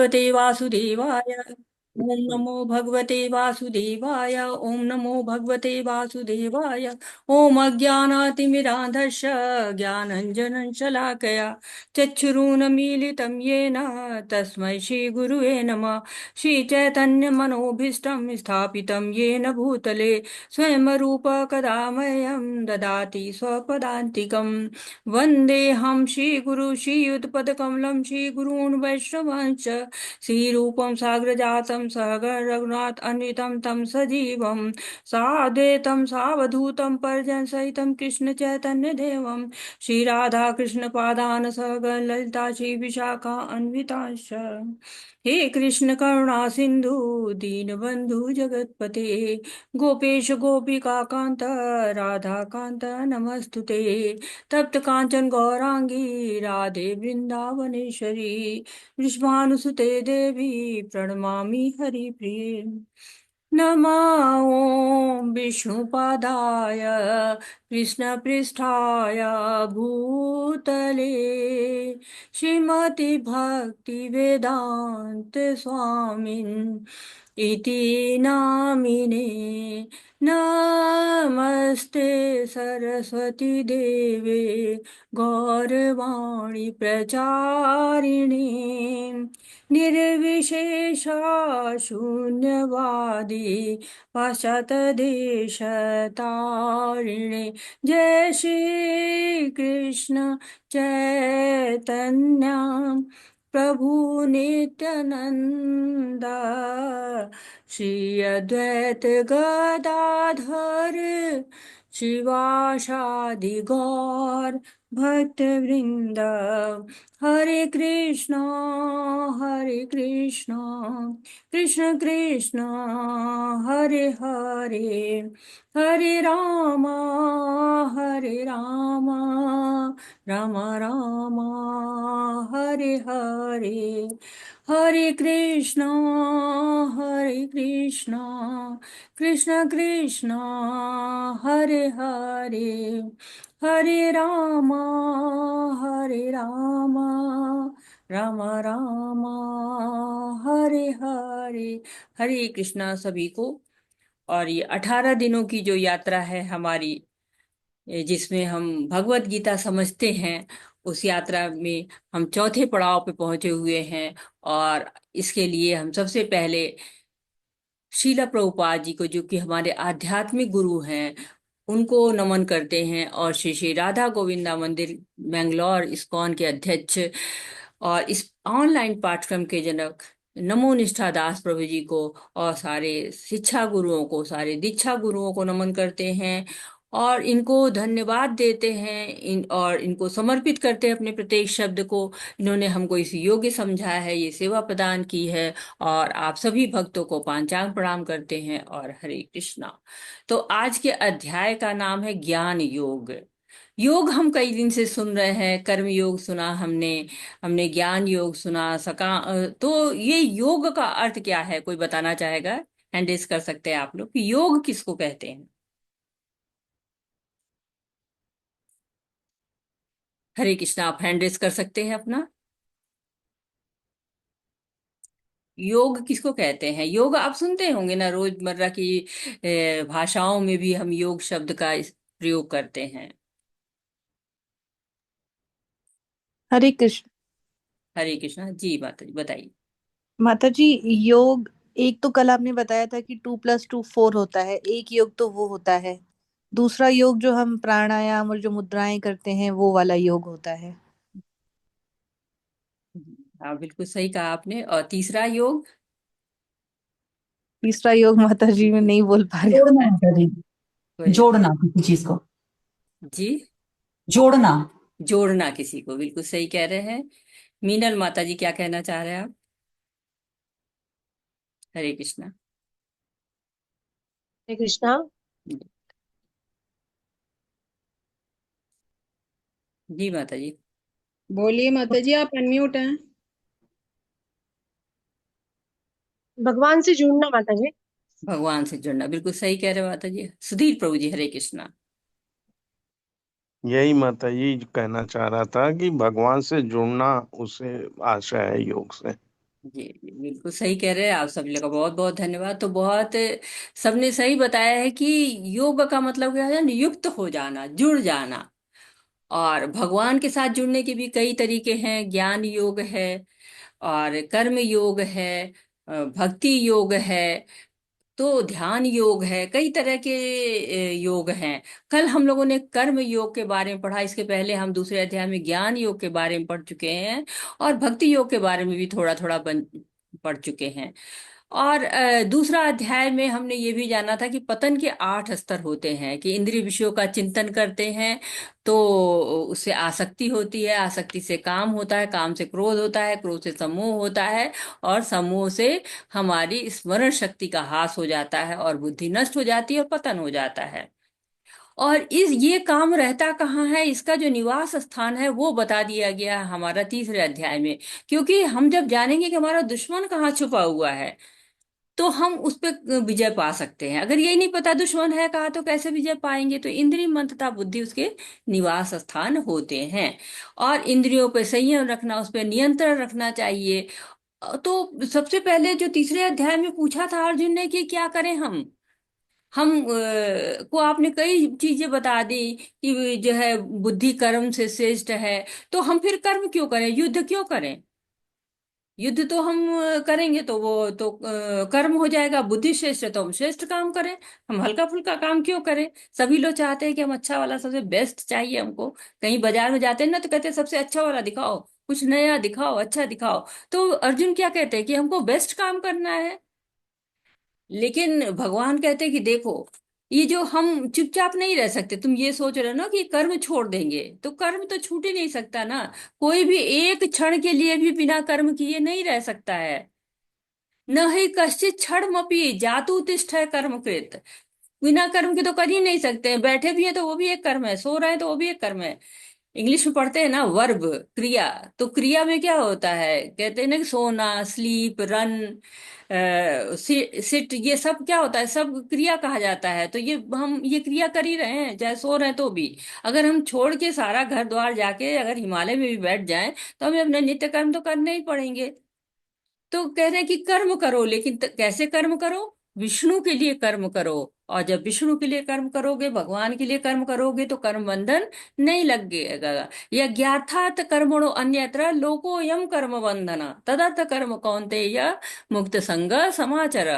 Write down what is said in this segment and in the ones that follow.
भगवते वासुदेवाय। ओम नमो भगवते वासुदेवाय। ओम नमो भगवते वासुदेवाय। ओम अज्ञानातिमिरान्धस्य ज्ञानञ्जनं शलाकया चक्षुरुन्मीलितं येन तस्मै श्रीगुरुवे नमः। श्रीचैतन्यमनोभीष्टं स्थापितं येन भूतले स्वयं रूप कदा मह्यं ददाति स्वपदान्तिकम्। वन्देऽहं श्रीगुरु श्रीयुतपदकमलं श्रीगुरून् वैष्णवांश्च श्रीरूपं साग्रजातं सहगण रघुनाथ अन्वितं तं सजीवं साद्वैतं सावधूतं परिजनसहितं कृष्ण चैतन्य देवं श्रीराधा कृष्ण पादान सहगण ललिता श्री विशाखा अन्वितांश्च। हे कृष्ण करुणा सिंधु दीनबंधु जगतपते गोपेश गोपिका कांत राधा कांत नमस्तुते। तप्त कांचन गौरांगी राधे वृंदावनेश्वरी वृषभानुसुते देवी प्रणमामि हरिप्रिये। नमः ॐ विष्णुपादाय कृष्णपृष्ठाय भूतले श्रीमति भक्ति वेदांत स्वामिन् इति नामिने। नमस्ते सरस्वती देवे गौरवाणी प्रचारिणे निर्विशेषा शून्यवादी पाश्चात्यदेशतारिणे। जय श्री कृष्ण चैतन्य प्रभु नित्यानंद श्री अद्वैत गदाधर शिवासादि गौर भक्त वृंद। हरे कृष्णा कृष्ण कृष्ण हरे हरे हरे राम राम राम हरे हरे। हरे कृष्णा कृष्ण कृष्ण हरे हरे हरे राम राम राम हरे हरे। हरे कृष्णा सभी को। और ये 18 दिनों की जो यात्रा है हमारी, जिसमें हम भगवत गीता समझते हैं, उस यात्रा में हम चौथे पड़ाव पे पहुंचे हुए हैं। और इसके लिए हम सबसे पहले शीला प्रभुपाद जी को, जो कि हमारे आध्यात्मिक गुरु हैं, उनको नमन करते हैं। और श्री श्री राधा गोविंदा मंदिर बेंगलोर इस्कॉन के अध्यक्ष और इस ऑनलाइन पाठ्यक्रम के जनक नमो निष्ठा दास प्रभु जी को और सारे शिक्षा गुरुओं को, सारे दीक्षा गुरुओं को नमन करते हैं और इनको धन्यवाद देते हैं। इनको समर्पित करते हैं अपने प्रत्येक शब्द को। इन्होंने हमको इस योग्य समझा है, ये सेवा प्रदान की है। और आप सभी भक्तों को पांचांग प्रणाम करते हैं और हरे कृष्णा। तो आज के अध्याय का नाम है ज्ञान योग। योग हम कई दिन से सुन रहे हैं, कर्म योग सुना हमने, हमने ज्ञान योग सुना तो ये योग का अर्थ क्या है, कोई बताना चाहेगा? हैंड रेज कर सकते हैं आप लोग कि योग किसको कहते हैं। हरे कृष्णा, आप हैंड रेज कर सकते हैं अपना। योग किसको कहते हैं? योग आप सुनते होंगे ना, रोजमर्रा की भाषाओं में भी हम योग शब्द का प्रयोग करते हैं। हरे कृष्ण। हरे कृष्णा जी, माता जी बताइए। माता जी, योग एक तो कल आपने बताया था कि 2+2 4 होता है, एक योग तो वो होता है। दूसरा योग जो हम प्राणायाम और जो मुद्राएं करते हैं वो वाला योग होता है। हाँ, बिल्कुल सही कहा आपने। और तीसरा योग? तीसरा योग माता जी मैं नहीं बोल पा रही हूँ। जोड़ना माता जी। कोई जोड़ना किसी चीज को। जी, जोड़ना। जोड़ना किसी को, बिल्कुल सही कह रहे हैं। मीनल माता जी क्या कहना चाह रहे हैं आप? हरे कृष्णा हरे कृष्णा। जी माता जी। बोलिए माता जी, आप अनम्यूट हैं। भगवान से जुड़ना माता जी। भगवान से जुड़ना, बिल्कुल सही कह रहे हैं माता जी। सुधीर प्रभु जी हरे कृष्णा। यही माता जी कहना चाह रहा था कि भगवान से जुड़ना उसे आशा है योग से। जी जी, बिल्कुल सही कह रहे हैं आप। सभी लोग का बहुत बहुत धन्यवाद। तो बहुत सबने सही बताया है कि योग का मतलब क्या है, युक्त हो जाना, जुड़ जाना। और भगवान के साथ जुड़ने के भी कई तरीके हैं। ज्ञान योग है, और कर्म योग है, भक्ति योग है, तो ध्यान योग है, कई तरह के योग हैं। कल हम लोगों ने कर्म योग के बारे में पढ़ा, इसके पहले हम दूसरे अध्याय में ज्ञान योग के बारे में पढ़ चुके हैं, और भक्ति योग के बारे में भी थोड़ा थोड़ा पढ़ चुके हैं। और दूसरा अध्याय में हमने ये भी जाना था कि पतन के 8 स्तर होते हैं, कि इंद्रिय विषयों का चिंतन करते हैं तो उससे आसक्ति होती है, आसक्ति से काम होता है, काम से क्रोध होता है, क्रोध से सम्मोह होता है, और सम्मोह से हमारी स्मरण शक्ति का ह्रास हो जाता है, और बुद्धि नष्ट हो जाती है, और पतन हो जाता है। और इस ये काम रहता कहाँ है, इसका जो निवास स्थान है वो बता दिया गया है हमारा तीसरे अध्याय में। क्योंकि हम जब जानेंगे कि हमारा दुश्मन कहाँ छुपा हुआ है, तो हम उस पे विजय पा सकते हैं। अगर यही नहीं पता दुश्मन है कहाँ, तो कैसे विजय पाएंगे। तो इंद्रिय मन तथा बुद्धि उसके निवास स्थान होते हैं। और इंद्रियों पे संयम रखना, उस पे नियंत्रण रखना चाहिए। तो सबसे पहले जो तीसरे अध्याय में पूछा था अर्जुन ने कि क्या करें हम को आपने कई चीजें बता दी कि जो है बुद्धि कर्म से श्रेष्ठ है। तो हम फिर कर्म क्यों करें, युद्ध क्यों करें। युद्ध तो हम करेंगे तो वो तो कर्म हो जाएगा। बुद्धि श्रेष्ठ है तो हम श्रेष्ठ काम करें, हम हल्का फुल्का काम क्यों करें। सभी लोग चाहते हैं कि हम अच्छा वाला, सबसे बेस्ट चाहिए हमको। कहीं बाजार में जाते हैं ना, तो कहते हैं सबसे अच्छा वाला दिखाओ, कुछ नया दिखाओ, अच्छा दिखाओ। तो अर्जुन क्या कहते हैं कि हमको बेस्ट काम करना है। लेकिन भगवान कहते हैं कि देखो, ये जो हम चुपचाप नहीं रह सकते। तुम ये सोच रहे हो ना कि कर्म छोड़ देंगे, तो कर्म तो छूट ही नहीं सकता ना। कोई भी एक क्षण के लिए भी बिना कर्म किए नहीं रह सकता है। न ही कश्चित क्षणमपि जातु तिष्ठ है कर्मकृत। बिना कर्म के तो कर ही नहीं सकते हैं। बैठे भी हैं तो वो भी एक कर्म है, सो रहे हैं तो वो भी एक कर्म है। इंग्लिश में पढ़ते हैं ना वर्ब, क्रिया। तो क्रिया में क्या होता है, कहते हैं ना कि सोना, स्लीप, रन, सिट, ये सब क्या होता है, सब क्रिया कहा जाता है। तो ये हम ये क्रिया कर ही रहे हैं, चाहे सो रहे हैं तो भी। अगर हम छोड़ के सारा घर द्वार जाके अगर हिमालय में भी बैठ जाएं, तो हमें अपने नित्य कर्म तो करने ही पड़ेंगे। तो कह रहे हैं कि कर्म करो, लेकिन कैसे कर्म करो। विष्णु के लिए कर्म करो। और जब विष्णु के लिए कर्म करोगे, भगवान के लिए कर्म करोगे, तो कर्म बंधन नहीं लगेगा। यज्ञार्थात कर्मणो अन्यत्र लोकोयम कर्म बंधना तदर्थ कर्म कौन्तेय मुक्त संग समाचर।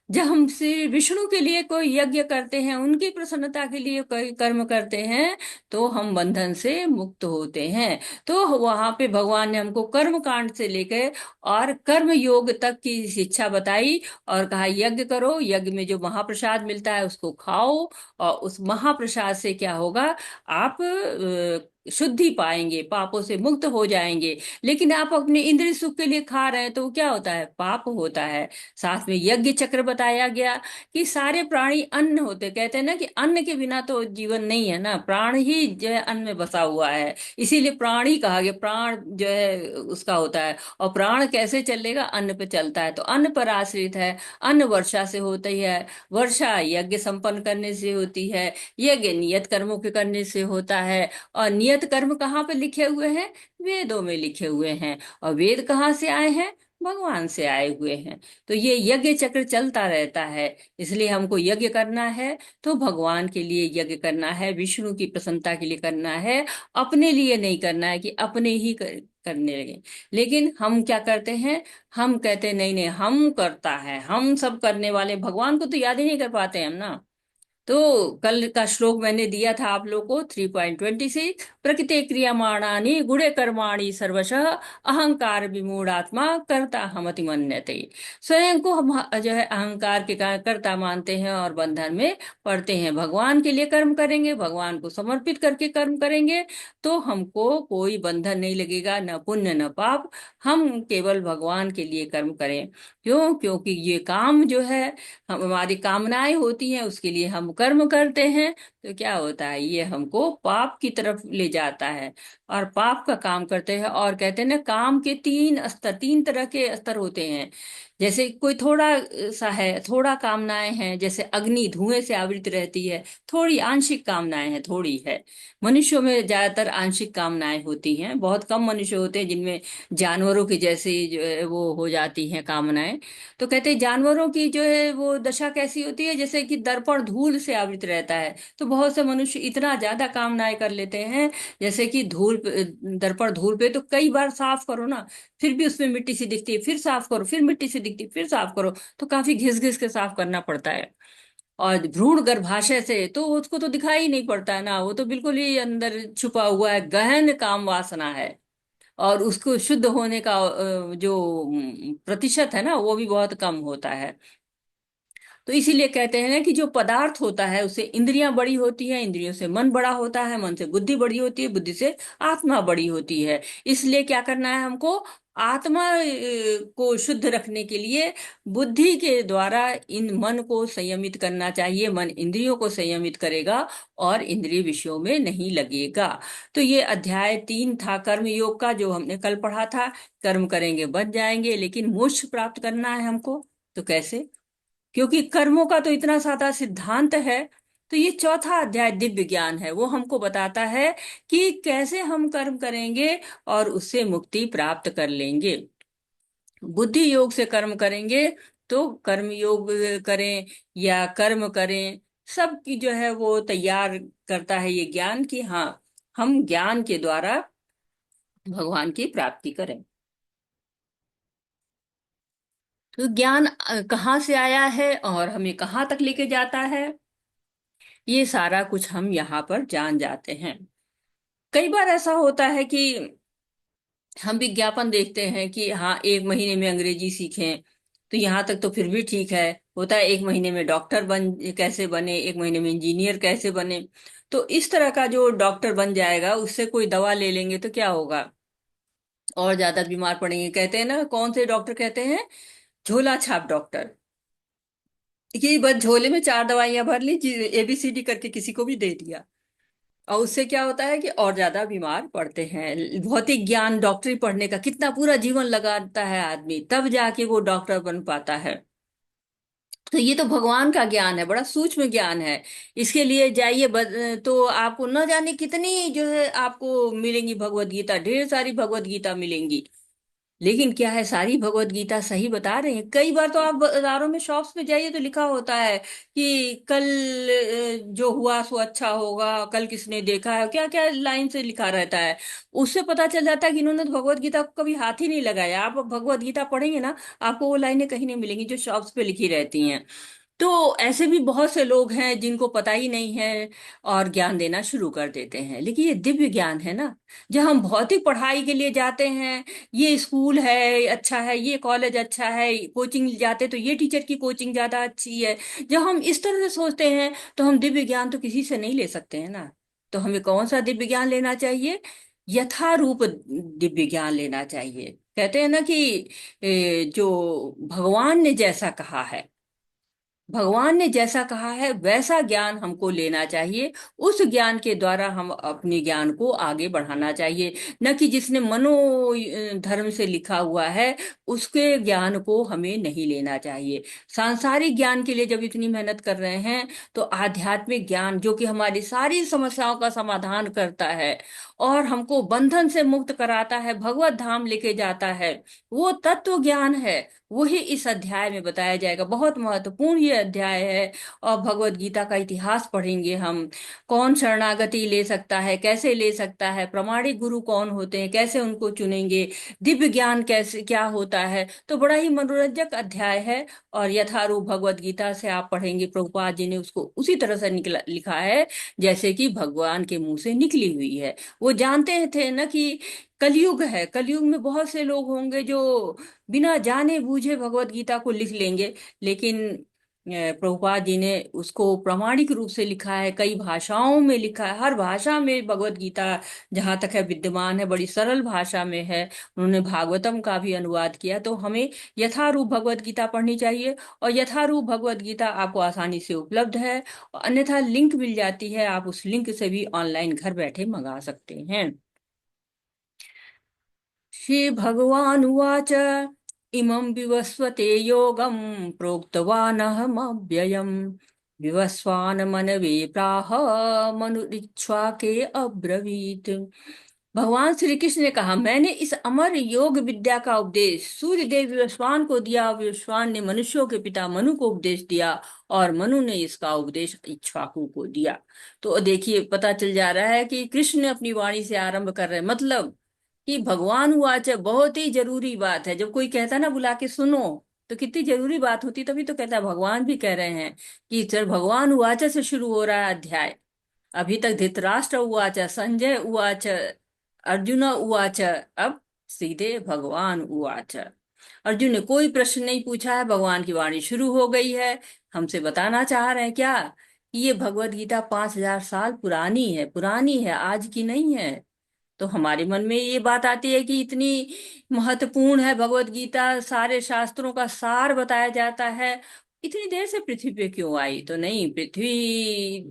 जब हम श्री विष्णु के लिए कोई यज्ञ करते हैं, उनकी प्रसन्नता के लिए कोई कर्म करते हैं, तो हम बंधन से मुक्त होते हैं। तो वहां पे भगवान ने हमको कर्म कांड से लेकर और कर्म योग तक की शिक्षा बताई, और कहा यज्ञ करो, यज्ञ में जो महाप्रसाद मिलता है उसको खाओ, और उस महाप्रसाद से क्या होगा, आप शुद्धि पाएंगे, पापों से मुक्त हो जाएंगे। लेकिन आप अपने इंद्रिय सुख के लिए खा रहे हैं, तो क्या होता है, पाप होता है। साथ में यज्ञ चक्र बताया गया कि सारे प्राणी अन्न होते। कहते हैं ना कि अन्न के बिना तो जीवन नहीं है ना, प्राण ही जो है अन्न में बसा हुआ है। इसीलिए प्राणी कहा गया, प्राण जो है उसका होता है। और प्राण कैसे चलेगा, अन्न पे चलता है, तो अन्न पर आश्रित है। अन्न वर्षा से होती है, वर्षा यज्ञ संपन्न करने से होती है, यज्ञ नियत कर्मों के करने से होता है। और नियत कर्म कहाँ पे लिखे हुए हैं, वेदों में लिखे हुए हैं। और वेद कहाँ से आए हैं, भगवान से आए हुए हैं। तो ये यज्ञ चक्र चलता रहता है। इसलिए हमको यज्ञ करना है तो भगवान के लिए यज्ञ करना है, विष्णु की प्रसन्नता के लिए करना है। अपने लिए नहीं करना है कि अपने ही करने लगे। लेकिन हम क्या करते हैं, हम कहते हैं नहीं नहीं हम करता है, हम सब करने वाले, भगवान को तो याद ही नहीं कर पाते हैं हम ना। तो कल का श्लोक मैंने दिया था आप लोग को 3.26, प्रकृति क्रियमाणानि गुणे कर्माणि सर्वशः अहंकार विमूढ़ात्मा कर्ता हमति मन्यते। स्वयं को हम जो है अहंकार के कर्ता मानते हैं और बंधन में पड़ते हैं। भगवान के लिए कर्म करेंगे, भगवान को समर्पित करके कर्म करेंगे, तो हमको कोई बंधन नहीं लगेगा, न पुण्य न पाप। हम केवल भगवान के लिए कर्म करें। क्यों, क्योंकि ये काम जो है हमारी कामनाएं होती हैं, उसके लिए हम हम कर्म करते हैं तो क्या होता है, ये हमको पाप की तरफ ले जाता है, और पाप का काम करते हैं। और कहते हैं ना, काम के तीन स्तर, तीन तरह के स्तर होते हैं। जैसे कोई थोड़ा सा है, थोड़ा कामनाएं हैं, जैसे अग्नि धुएं से आवृत रहती है, थोड़ी आंशिक कामनाएं हैं, थोड़ी है। मनुष्यों में ज्यादातर आंशिक कामनाएं होती हैं, बहुत कम मनुष्य होते हैं जिनमें जानवरों की जैसी जो है वो हो जाती हैं कामनाएं। तो कहते हैं जानवरों की जो है वो दशा कैसी होती है, जैसे कि दर्पण धूल से आवृत रहता है। तो बहुत से मनुष्य इतना ज्यादा कामनाएं कर लेते हैं, जैसे कि दर्पण धूल पे तो कई बार साफ करो ना, फिर भी उसमें मिट्टी सी दिखती है, फिर साफ करो, फिर मिट्टी सी दिखती है, फिर साफ करो, तो काफी घिस घिस के साफ करना पड़ता है। और भ्रूण गर्भाशय से तो उसको तो दिखाई ही नहीं पड़ता है ना, वो तो बिल्कुल ही अंदर छुपा हुआ है, गहन काम वासना है। और उसको शुद्ध होने का जो प्रतिशत है ना, वो भी बहुत कम होता है। तो इसीलिए कहते हैं ना कि जो पदार्थ होता है उससे इंद्रियां बड़ी होती है, इंद्रियों से मन बड़ा होता है, मन से बुद्धि बड़ी होती है, बुद्धि से आत्मा बड़ी होती है। इसलिए क्या करना है हमको, आत्मा को शुद्ध रखने के लिए बुद्धि के द्वारा इन मन को संयमित करना चाहिए। मन इंद्रियों को संयमित करेगा और इंद्रिय विषयों में नहीं लगेगा। तो ये अध्याय 3 था कर्म योग का, जो हमने कल पढ़ा था। कर्म करेंगे बच जाएंगे, लेकिन मोक्ष प्राप्त करना है हमको, तो कैसे? क्योंकि कर्मों का तो इतना सारा सिद्धांत है। तो ये चौथा अध्याय दिव्य ज्ञान है, वो हमको बताता है कि कैसे हम कर्म करेंगे और उससे मुक्ति प्राप्त कर लेंगे। बुद्धि योग से कर्म करेंगे तो कर्म योग करें या कर्म करें, सब की जो है वो तैयार करता है ये ज्ञान, कि हाँ, हम ज्ञान के द्वारा भगवान की प्राप्ति करें। तो ज्ञान कहाँ से आया है और हमें कहाँ तक लेके जाता है, ये सारा कुछ हम यहाँ पर जान जाते हैं। कई बार ऐसा होता है कि हम विज्ञापन देखते हैं कि हाँ 1 महीने में अंग्रेजी सीखें, तो यहाँ तक तो फिर भी ठीक है। होता है 1 महीने में डॉक्टर बन कैसे बने, 1 महीने में इंजीनियर कैसे बने। तो इस तरह का जो डॉक्टर बन जाएगा, उससे कोई दवा ले लेंगे तो क्या होगा, और ज्यादा बीमार पड़ेंगे। कहते हैं ना, कौन से डॉक्टर कहते हैं, झोला छाप डॉक्टर, कि बस झोले में 4 दवाइयां भर ली, ABCD करके किसी को भी दे दिया, और उससे क्या होता है कि और ज्यादा बीमार पड़ते हैं। भौतिक ज्ञान, डॉक्टरी पढ़ने का कितना पूरा जीवन लगाता है आदमी, तब जाके वो डॉक्टर बन पाता है। तो ये तो भगवान का ज्ञान है, बड़ा सूक्ष्म ज्ञान है। इसके लिए जाइए तो आपको न जाने कितनी जो है आपको मिलेंगी भगवत गीता, ढेर सारी भगवत गीता मिलेंगी। लेकिन क्या है, सारी भगवत गीता सही बता रहे हैं? कई बार तो आप बाजारों में, शॉप्स में जाइए तो लिखा होता है कि कल जो हुआ सो अच्छा होगा, कल किसने देखा है, क्या क्या लाइन से लिखा रहता है। उससे पता चल जाता है कि इन्होंने तो भगवत गीता को कभी हाथ ही नहीं लगाया। आप भगवत गीता पढ़ेंगे ना, आपको वो लाइनें कहीं नहीं मिलेंगी जो शॉप्स पे लिखी रहती हैं। तो ऐसे भी बहुत से लोग हैं जिनको पता ही नहीं है, और ज्ञान देना शुरू कर देते हैं। लेकिन ये दिव्य ज्ञान है ना। जब हम भौतिक पढ़ाई के लिए जाते हैं, ये स्कूल है अच्छा है, ये कॉलेज अच्छा है, कोचिंग जाते तो ये टीचर की कोचिंग ज्यादा अच्छी है, जब हम इस तरह से सोचते हैं तो हम दिव्य ज्ञान तो किसी से नहीं ले सकते हैं ना। तो हमें कौन सा दिव्य ज्ञान लेना चाहिए? यथारूप दिव्य ज्ञान लेना चाहिए। कहते हैं ना कि जो भगवान ने जैसा कहा है, भगवान ने जैसा कहा है वैसा ज्ञान हमको लेना चाहिए। उस ज्ञान के द्वारा हम अपने ज्ञान को आगे बढ़ाना चाहिए, न कि जिसने मनो धर्म से लिखा हुआ है उसके ज्ञान को हमें नहीं लेना चाहिए। सांसारिक ज्ञान के लिए जब इतनी मेहनत कर रहे हैं, तो आध्यात्मिक ज्ञान जो कि हमारी सारी समस्याओं का समाधान करता है और हमको बंधन से मुक्त कराता है, भगवत धाम लेके जाता है, वो तत्व ज्ञान है। वही इस अध्याय में बताया जाएगा। बहुत महत्वपूर्ण ये अध्याय है। और भगवत गीता का इतिहास पढ़ेंगे हम, कौन शरणागति ले सकता है, कैसे ले सकता है, प्रमाणिक गुरु कौन होते हैं, कैसे उनको चुनेंगे, दिव्य ज्ञान कैसे क्या होता है। तो बड़ा ही मनोरंजक अध्याय है। और यथारूप भगवत गीता से आप पढ़ेंगे, प्रभुपाद जी ने उसको उसी तरह से लिखा है जैसे कि भगवान के मुंह से निकली हुई है। वो जानते थे ना कि कलयुग है, कलयुग में बहुत से लोग होंगे जो बिना जाने बूझे भगवत गीता को लिख लेंगे। लेकिन प्रभुपाद जी ने उसको प्रामाणिक रूप से लिखा है, कई भाषाओं में लिखा है, हर भाषा में भगवत गीता जहाँ तक है विद्यमान है, बड़ी सरल भाषा में है। उन्होंने भागवतम का भी अनुवाद किया। तो हमें यथारूप भगवत गीता पढ़नी चाहिए, और यथारूप भगवत गीता आपको आसानी से उपलब्ध है, और अन्यथा लिंक मिल जाती है, आप उस लिंक से भी ऑनलाइन घर बैठे मंगा सकते हैं। श्री भगवान उवाच इमं विवस्वते योगं प्रोक्तवानहमव्ययम् विवस्वान मनवे प्राह मनुरिक्ष्वाके अब्रवीत। भगवान श्री कृष्ण ने कहा, मैंने इस अमर योग विद्या का उपदेश सूर्य देव विवस्वान को दिया, विवस्वान ने मनुष्यों के पिता मनु को उपदेश दिया, और मनु ने इसका उपदेश इक्ष्वाकु को दिया। तो देखिए, पता चल जा रहा है कि कृष्ण अपनी वाणी से आरंभ कर रहे हैं, मतलब कि भगवान उवाच बहुत ही जरूरी बात है। जब कोई कहता ना बुला के सुनो, तो कितनी जरूरी बात होती, तभी तो कहता है, भगवान भी कह रहे हैं कि चल भगवान उवाच से शुरू हो रहा है अध्याय। अभी तक धृतराष्ट्र उवाच, संजय उवाच, अर्जुन उवाच, अब सीधे भगवान उवाच। अर्जुन ने कोई प्रश्न नहीं पूछा है, भगवान की वाणी शुरू हो गई है। हमसे बताना चाह रहे हैं क्या कि ये भगवत गीता 5,000 साल पुरानी है, आज की नहीं है। तो हमारे मन में ये बात आती है कि इतनी महत्वपूर्ण है भगवत गीता, सारे शास्त्रों का सार बताया जाता है, इतनी देर से पृथ्वी पे क्यों आई? तो नहीं, पृथ्वी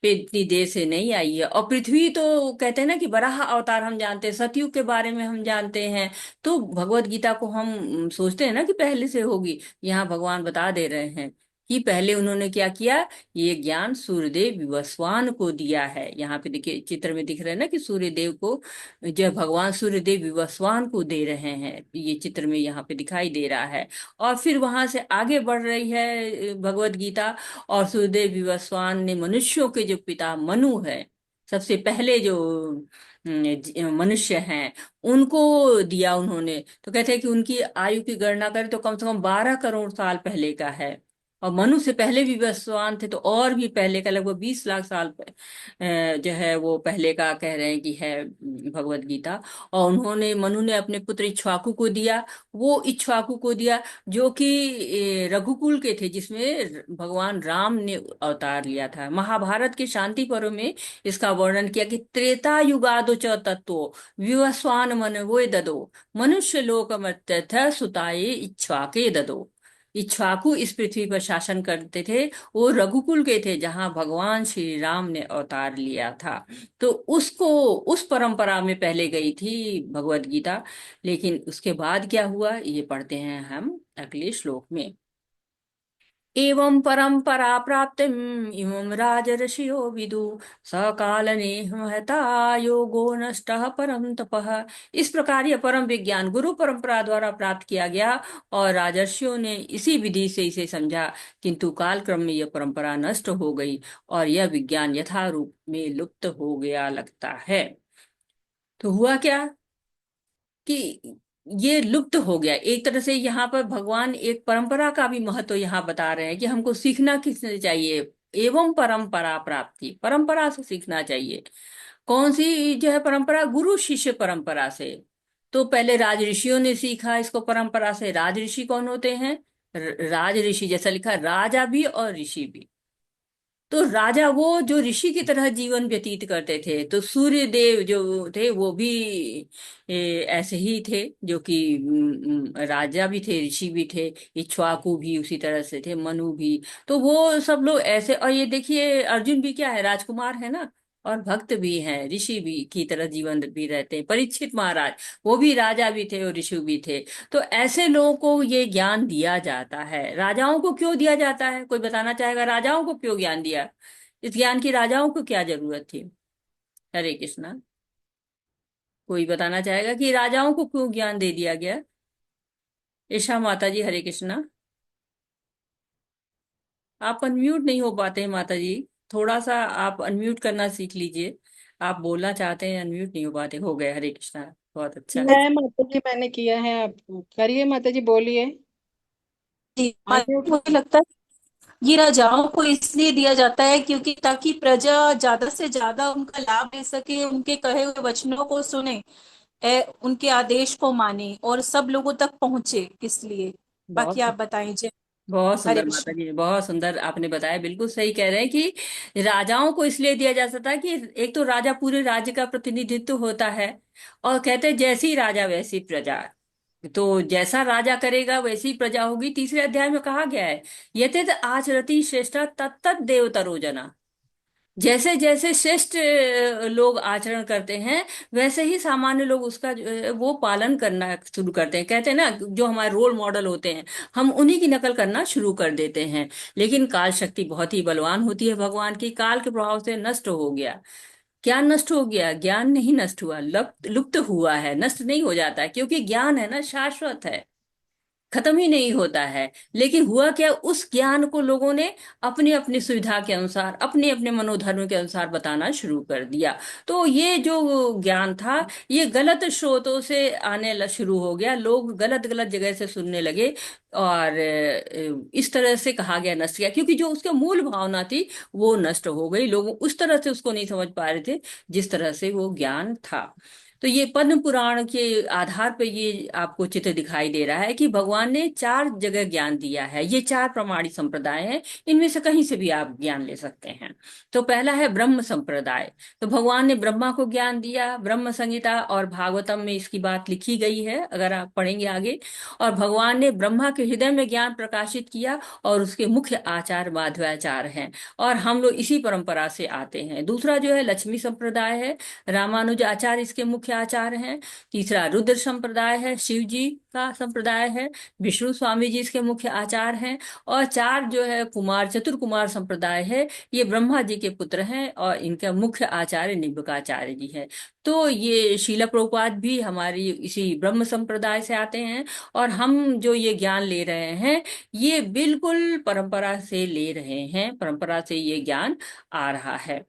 पे इतनी देर से नहीं आई है। और पृथ्वी तो कहते हैं ना कि वराह अवतार हम जानते हैं, सतयुग के बारे में हम जानते हैं। तो भगवत गीता को हम सोचते हैं ना कि पहले से होगी। यहाँ भगवान बता दे रहे हैं कि पहले उन्होंने क्या किया, ये ज्ञान सूर्यदेव विवस्वान को दिया है। यहाँ पे देखिए चित्र में दिख रहा है ना कि सूर्यदेव को, जब भगवान सूर्यदेव विवस्वान को दे रहे हैं, ये चित्र में यहाँ पे दिखाई दे रहा है। और फिर वहां से आगे बढ़ रही है भगवत गीता, और सूर्यदेव विवस्वान ने मनुष्यों के जो पिता मनु है, सबसे पहले जो मनुष्य हैं, उनको दिया उन्होंने। तो कहते हैं कि उनकी आयु की गणना करें तो कम से कम 12 करोड़ साल पहले का है। और मनु से पहले भी विवस्वान थे, तो और भी पहले का, लगभग 20 लाख साल जो है वो पहले का कह रहे हैं कि है भगवत गीता। और उन्होंने, मनु ने अपने पुत्र इक्ष्वाकु को दिया, वो इक्ष्वाकु को दिया जो कि रघुकुल के थे, जिसमें भगवान राम ने अवतार लिया था। महाभारत के शांति पर्व में इसका वर्णन किया कि त्रेता युगादो च तत्व विवस्वान मन वो ददो मनुष्य लोक मर्त्य सुताये इक्ष्वाके ददो। इक्ष्वाकु इस पृथ्वी पर शासन करते थे, वो रघुकुल के थे जहां भगवान श्री राम ने अवतार लिया था। तो उसको, उस परंपरा में पहले गई थी भगवत गीता। लेकिन उसके बाद क्या हुआ, ये पढ़ते हैं हम अगले श्लोक में। एवं परंपरा प्राप्तिम इमं राजर्षियो विदु सकालने महता योगो नष्टः परम तपः। इस प्रकार यह परम विज्ञान गुरु परंपरा द्वारा प्राप्त किया गया, और राजर्षियों ने इसी विधि से इसे समझा, किंतु काल क्रम में यह परंपरा नष्ट हो गई, और यह विज्ञान यथारूप में लुप्त हो गया लगता है। तो हुआ क्या कि ये लुप्त हो गया एक तरह से। यहाँ पर भगवान एक परंपरा का भी महत्व यहाँ बता रहे हैं कि हमको सीखना किससे चाहिए, एवं परंपरा प्राप्ति, परंपरा से सीखना चाहिए। कौन सी जो है परंपरा, गुरु शिष्य परंपरा से। तो पहले राज ऋषियों ने सीखा इसको परंपरा से। राज ऋषि कौन होते हैं? राज ऋषि, जैसा लिखा, राजा भी और ऋषि भी। तो राजा वो जो ऋषि की तरह जीवन व्यतीत करते थे। तो सूर्य देव जो थे वो भी ऐसे ही थे, जो कि राजा भी थे, ऋषि भी थे। इक्ष्वाकु भी उसी तरह से थे, मनु भी। तो वो सब लोग ऐसे। और ये देखिए अर्जुन भी क्या है, राजकुमार है ना, और भक्त भी हैं, ऋषि भी की तरह जीवन भी रहते हैं। परीक्षित महाराज, वो भी राजा भी थे और ऋषि भी थे। तो ऐसे लोगों को ये ज्ञान दिया जाता है। राजाओं को क्यों दिया जाता है? कोई बताना चाहेगा राजाओं को क्यों ज्ञान दिया? इस ज्ञान की राजाओं को क्या जरूरत थी? हरे कृष्णा। कोई बताना चाहेगा कि राजाओं को क्यों ज्ञान दे दिया गया? ईशा माता जी, हरे कृष्णा। आप अनम्यूट नहीं हो पाते हैं माता जी, थोड़ा सा आप अनम्यूट करना सीख लीजिए। आप बोलना चाहते हैं, अनम्यूट नहीं हो पाते। हो गए, हरे कृष्णा, बहुत अच्छा। है माता जी, मैंने किया है। आप करिए माता जी, बोलिए। जी, अनम्यूट। मुझे लगता है ये राजाओं को इसलिए दिया जाता है क्योंकि ताकि प्रजा ज्यादा से ज्यादा उनका लाभ ले सके, उनके कहे हुए वचनों को सुने, उनके आदेश को माने और सब लोगों तक पहुंचे, इसलिए। बाकी बहुत आप बताइए जी। बहुत हरे सुंदर माता कृष्ण। जी, बहुत सुंदर आपने बताया, बिल्कुल सही कह रहे हैं कि राजाओं को इसलिए दिया जा सकता है कि एक तो राजा पूरे राज्य का प्रतिनिधित्व होता है, और कहते हैं जैसी राजा वैसी प्रजा। तो जैसा राजा करेगा वैसी प्रजा होगी। तीसरे अध्याय में कहा गया है, यथेत आचरति श्रेष्ठा तत्तत देवतरो जना। जैसे जैसे श्रेष्ठ लोग आचरण करते हैं, वैसे ही सामान्य लोग उसका जो है, वो पालन करना शुरू करते हैं। कहते हैं ना, जो हमारे रोल मॉडल होते हैं, हम उन्हीं की नकल करना शुरू कर देते हैं। लेकिन काल शक्ति बहुत ही बलवान होती है भगवान की, काल के प्रभाव से नष्ट हो गया। क्या नष्ट हो गया? ज्ञान नहीं नष्ट हुआ, लुप्त लुप्त हुआ है, नष्ट नहीं हो जाता है, क्योंकि ज्ञान है ना, शाश्वत है, खत्म ही नहीं होता है। लेकिन हुआ क्या, उस ज्ञान को लोगों ने अपनी अपनी सुविधा के अनुसार, अपने अपने मनोधर्म के अनुसार बताना शुरू कर दिया। तो ये जो ज्ञान था, ये गलत स्रोतों से शुरू हो गया, लोग गलत गलत जगह से सुनने लगे, और इस तरह से कहा गया नष्ट किया, क्योंकि जो उसके मूल भावना थी वो नष्ट हो गई। लोग उस तरह से उसको नहीं समझ पा रहे थे जिस तरह से वो ज्ञान था। तो ये पद्म पुराण के आधार पर ये आपको चित्र दिखाई दे रहा है कि भगवान ने चार जगह ज्ञान दिया है। ये चार प्रमाणी संप्रदाय हैं, इनमें से कहीं से भी आप ज्ञान ले सकते हैं। तो पहला है ब्रह्म संप्रदाय। तो भगवान ने ब्रह्मा को ज्ञान दिया, ब्रह्म संहिता और भागवतम में इसकी बात लिखी गई है, अगर आप पढ़ेंगे आगे। और भगवान ने ब्रह्मा के हृदय में ज्ञान प्रकाशित किया, और उसके मुख्य आचार्य माध्वाचार्य हैं, और हम लोग इसी परंपरा से आते हैं। दूसरा जो है लक्ष्मी संप्रदाय है, रामानुज आचार्य इसके मुख्य आचार्य हैं। तीसरा रुद्र संप्रदाय है, शिव जी का संप्रदाय है, विष्णु स्वामी जी इसके मुख्य आचार्य हैं। और चार जो है कुमार, चतुर कुमार संप्रदाय है, ये ब्रह्मा जी के पुत्र हैं, और इनका मुख्य आचार्य निम्बकाचार्य जी है। तो ये शीला प्रभुपाद भी हमारी इसी ब्रह्म संप्रदाय से आते हैं। और हम जो ये ज्ञान ले रहे हैं, ये बिल्कुल परंपरा से ले रहे हैं, परंपरा से ये ज्ञान आ रहा है।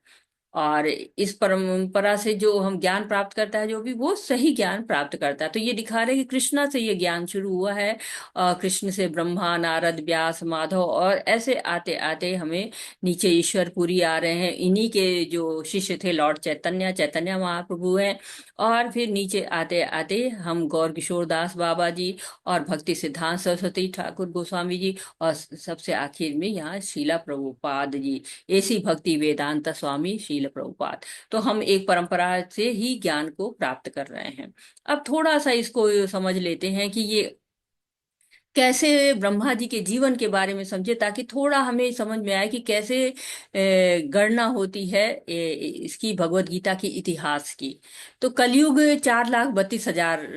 और इस परंपरा से जो हम ज्ञान प्राप्त करता है, जो भी, वो सही ज्ञान प्राप्त करता है। तो ये दिखा रहे हैं कि कृष्णा से ये ज्ञान शुरू हुआ है, कृष्ण से ब्रह्मा, नारद, व्यास, माधव, और ऐसे आते आते हमें नीचे ईश्वरपुरी आ रहे हैं। इन्हीं के जो शिष्य थे लॉर्ड चैतन्य, चैतन्य महाप्रभु हैं। और फिर नीचे आते आते हम गौर किशोर दास बाबा जी, और भक्ति सिद्धांत सरस्वती ठाकुर गोस्वामी जी, और सबसे आखिर में यहाँ शीला प्रभुपाद जी, ऐसी भक्ति वेदांत स्वामी शील प्रभुपाद। तो हम एक परंपरा से ही ज्ञान को प्राप्त कर रहे हैं। अब थोड़ा सा इसको समझ लेते हैं कि ये कैसे ब्रह्मा जी के जीवन के बारे में समझे, ताकि थोड़ा हमें समझ में आए कि कैसे गणना होती है इसकी, भगवत गीता की इतिहास की। तो कलयुग 4,32,000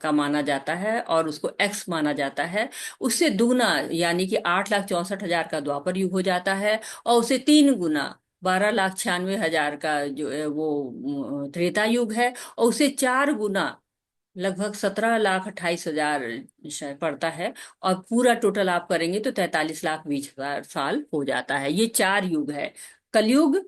का माना जाता है, और उसको एक्स माना जाता है। उससे दुगना यानी कि 8,64,000 का द्वापर युग हो जाता है, और उसे 3 गुना 12,96,000 का जो है वो त्रेता युग है, और उसे 4 गुना लगभग 17,28,000 शायद पड़ता है। और पूरा टोटल आप करेंगे तो 43,20,000 साल हो जाता है। ये चार युग है, कलयुग।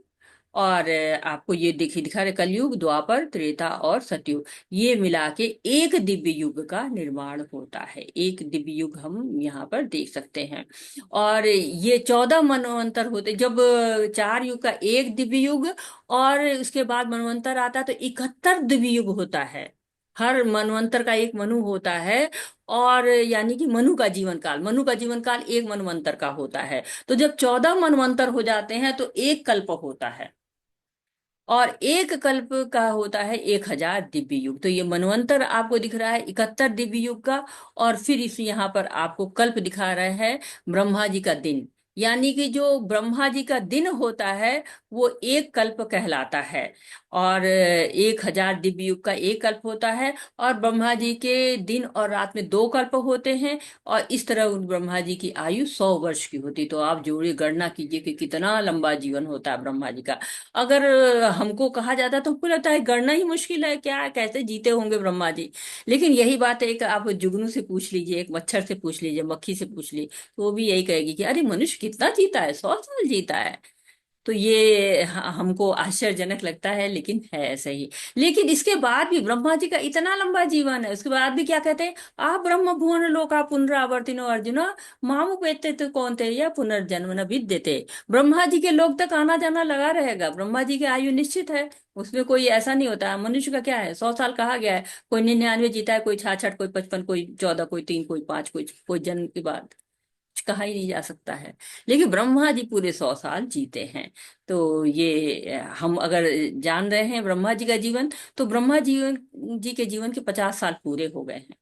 और आपको ये दिखा रहे, कलयुग, द्वापर, त्रेता और सतयुग, ये मिला के एक दिव्य युग का निर्माण होता है। एक दिव्य युग हम यहाँ पर देख सकते हैं। और ये 14 मनवंतर होते, जब चार युग का एक दिव्य युग, और उसके बाद मनवंतर आता है, तो 71 दिव्य युग होता है। हर मनवंतर का एक मनु होता है। और यानी कि मनु का जीवन काल एक मनवंतर का होता है। तो जब 14 मनवंतर हो जाते हैं तो एक कल्प होता है, और एक कल्प का होता है 1,000 दिव्य युग। तो ये मनवंतर आपको दिख रहा है 71 दिव्य युग का। और फिर इस यहाँ पर आपको कल्प दिखा रहे हैं ब्रह्मा जी का दिन, यानी कि जो ब्रह्मा जी का दिन होता है वो एक कल्प कहलाता है। और 1,000 दिव्य युग का एक कल्प होता है, और ब्रह्मा जी के दिन और रात में 2 कल्प होते हैं। और इस तरह उन ब्रह्मा जी की आयु 100 वर्ष की होती। तो आप जोड़िए, गणना कीजिए कि कितना लंबा जीवन होता है ब्रह्मा जी का। अगर हमको कहा जाता तो हमको लगता है गणना ही मुश्किल है, क्या कैसे जीते होंगे ब्रह्मा जी। लेकिन यही बात है, एक आप जुगनू से पूछ लीजिए, एक मच्छर से पूछ लीजिए, मक्खी से पूछ लीजिए, तो वो भी यही कहेगी कि अरे मनुष्य कितना जीता है, 100 साल जीता है। तो ये हमको आश्चर्यजनक लगता है, लेकिन है ऐसा ही। लेकिन इसके बाद भी ब्रह्मा जी का इतना लंबा जीवन है, उसके बाद भी क्या कहते हैं, आप ब्रह्म भुवन लोका पुनरावर्तिनो अर्जुन मामुपेत्य तो कौन थे या पुनर्जन्म न विद्यते। ब्रह्मा जी के लोग तक आना जाना लगा रहेगा, ब्रह्मा जी की आयु निश्चित है, उसमें कोई ऐसा नहीं होता है। मनुष्य का क्या है, 100 साल कहा गया है, कोई 99 जीता है, कोई 66, कोई 55, कोई 14, कोई 3, कोई 5, कोई जन्म के बाद कहा ही नहीं जा सकता है। लेकिन ब्रह्मा जी पूरे 100 साल जीते हैं। तो ये हम अगर जान रहे हैं ब्रह्मा जी का जीवन, तो ब्रह्मा जी के जीवन के 50 साल पूरे हो गए हैं।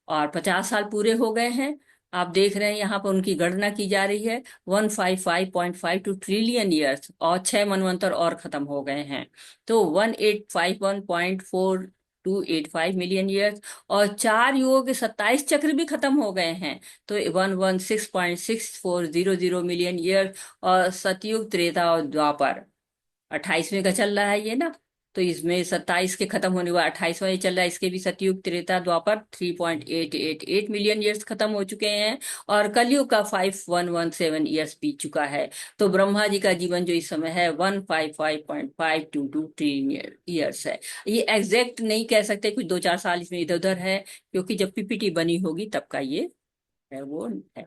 और 50 साल पूरे हो गए हैं। आप देख रहे हैं यहाँ पर उनकी गणना की जा रही है, 155.52 ट्रिलियन ईयर्स, और 6 मनवंतर और खत्म हो गए हैं। तो 1851.4285 मिलियन ईयर्स, और 4 युगों के 27 चक्र भी खत्म हो गए हैं। तो 116.6400 मिलियन ईयर, और सतयुग, त्रेता और द्वापर, 28वें का चल रहा है ये ना। तो इसमें 27 के खत्म होने वाला 28वां ये चल रहा है, इसके भी सतयुग, त्रेता, द्वापर 3.888 मिलियन ईयर्स खत्म हो चुके हैं। और कलयुग का 5117 ईयर्स बीत चुका है। तो ब्रह्मा जी का जीवन जो इस समय है 155.522 ट्रिलियन ईयर्स है। ये एग्जैक्ट नहीं कह सकते, कुछ 2-4 साल इसमें इधर उधर है, क्योंकि जब पीपीटी बनी होगी तब का ये है, वो है।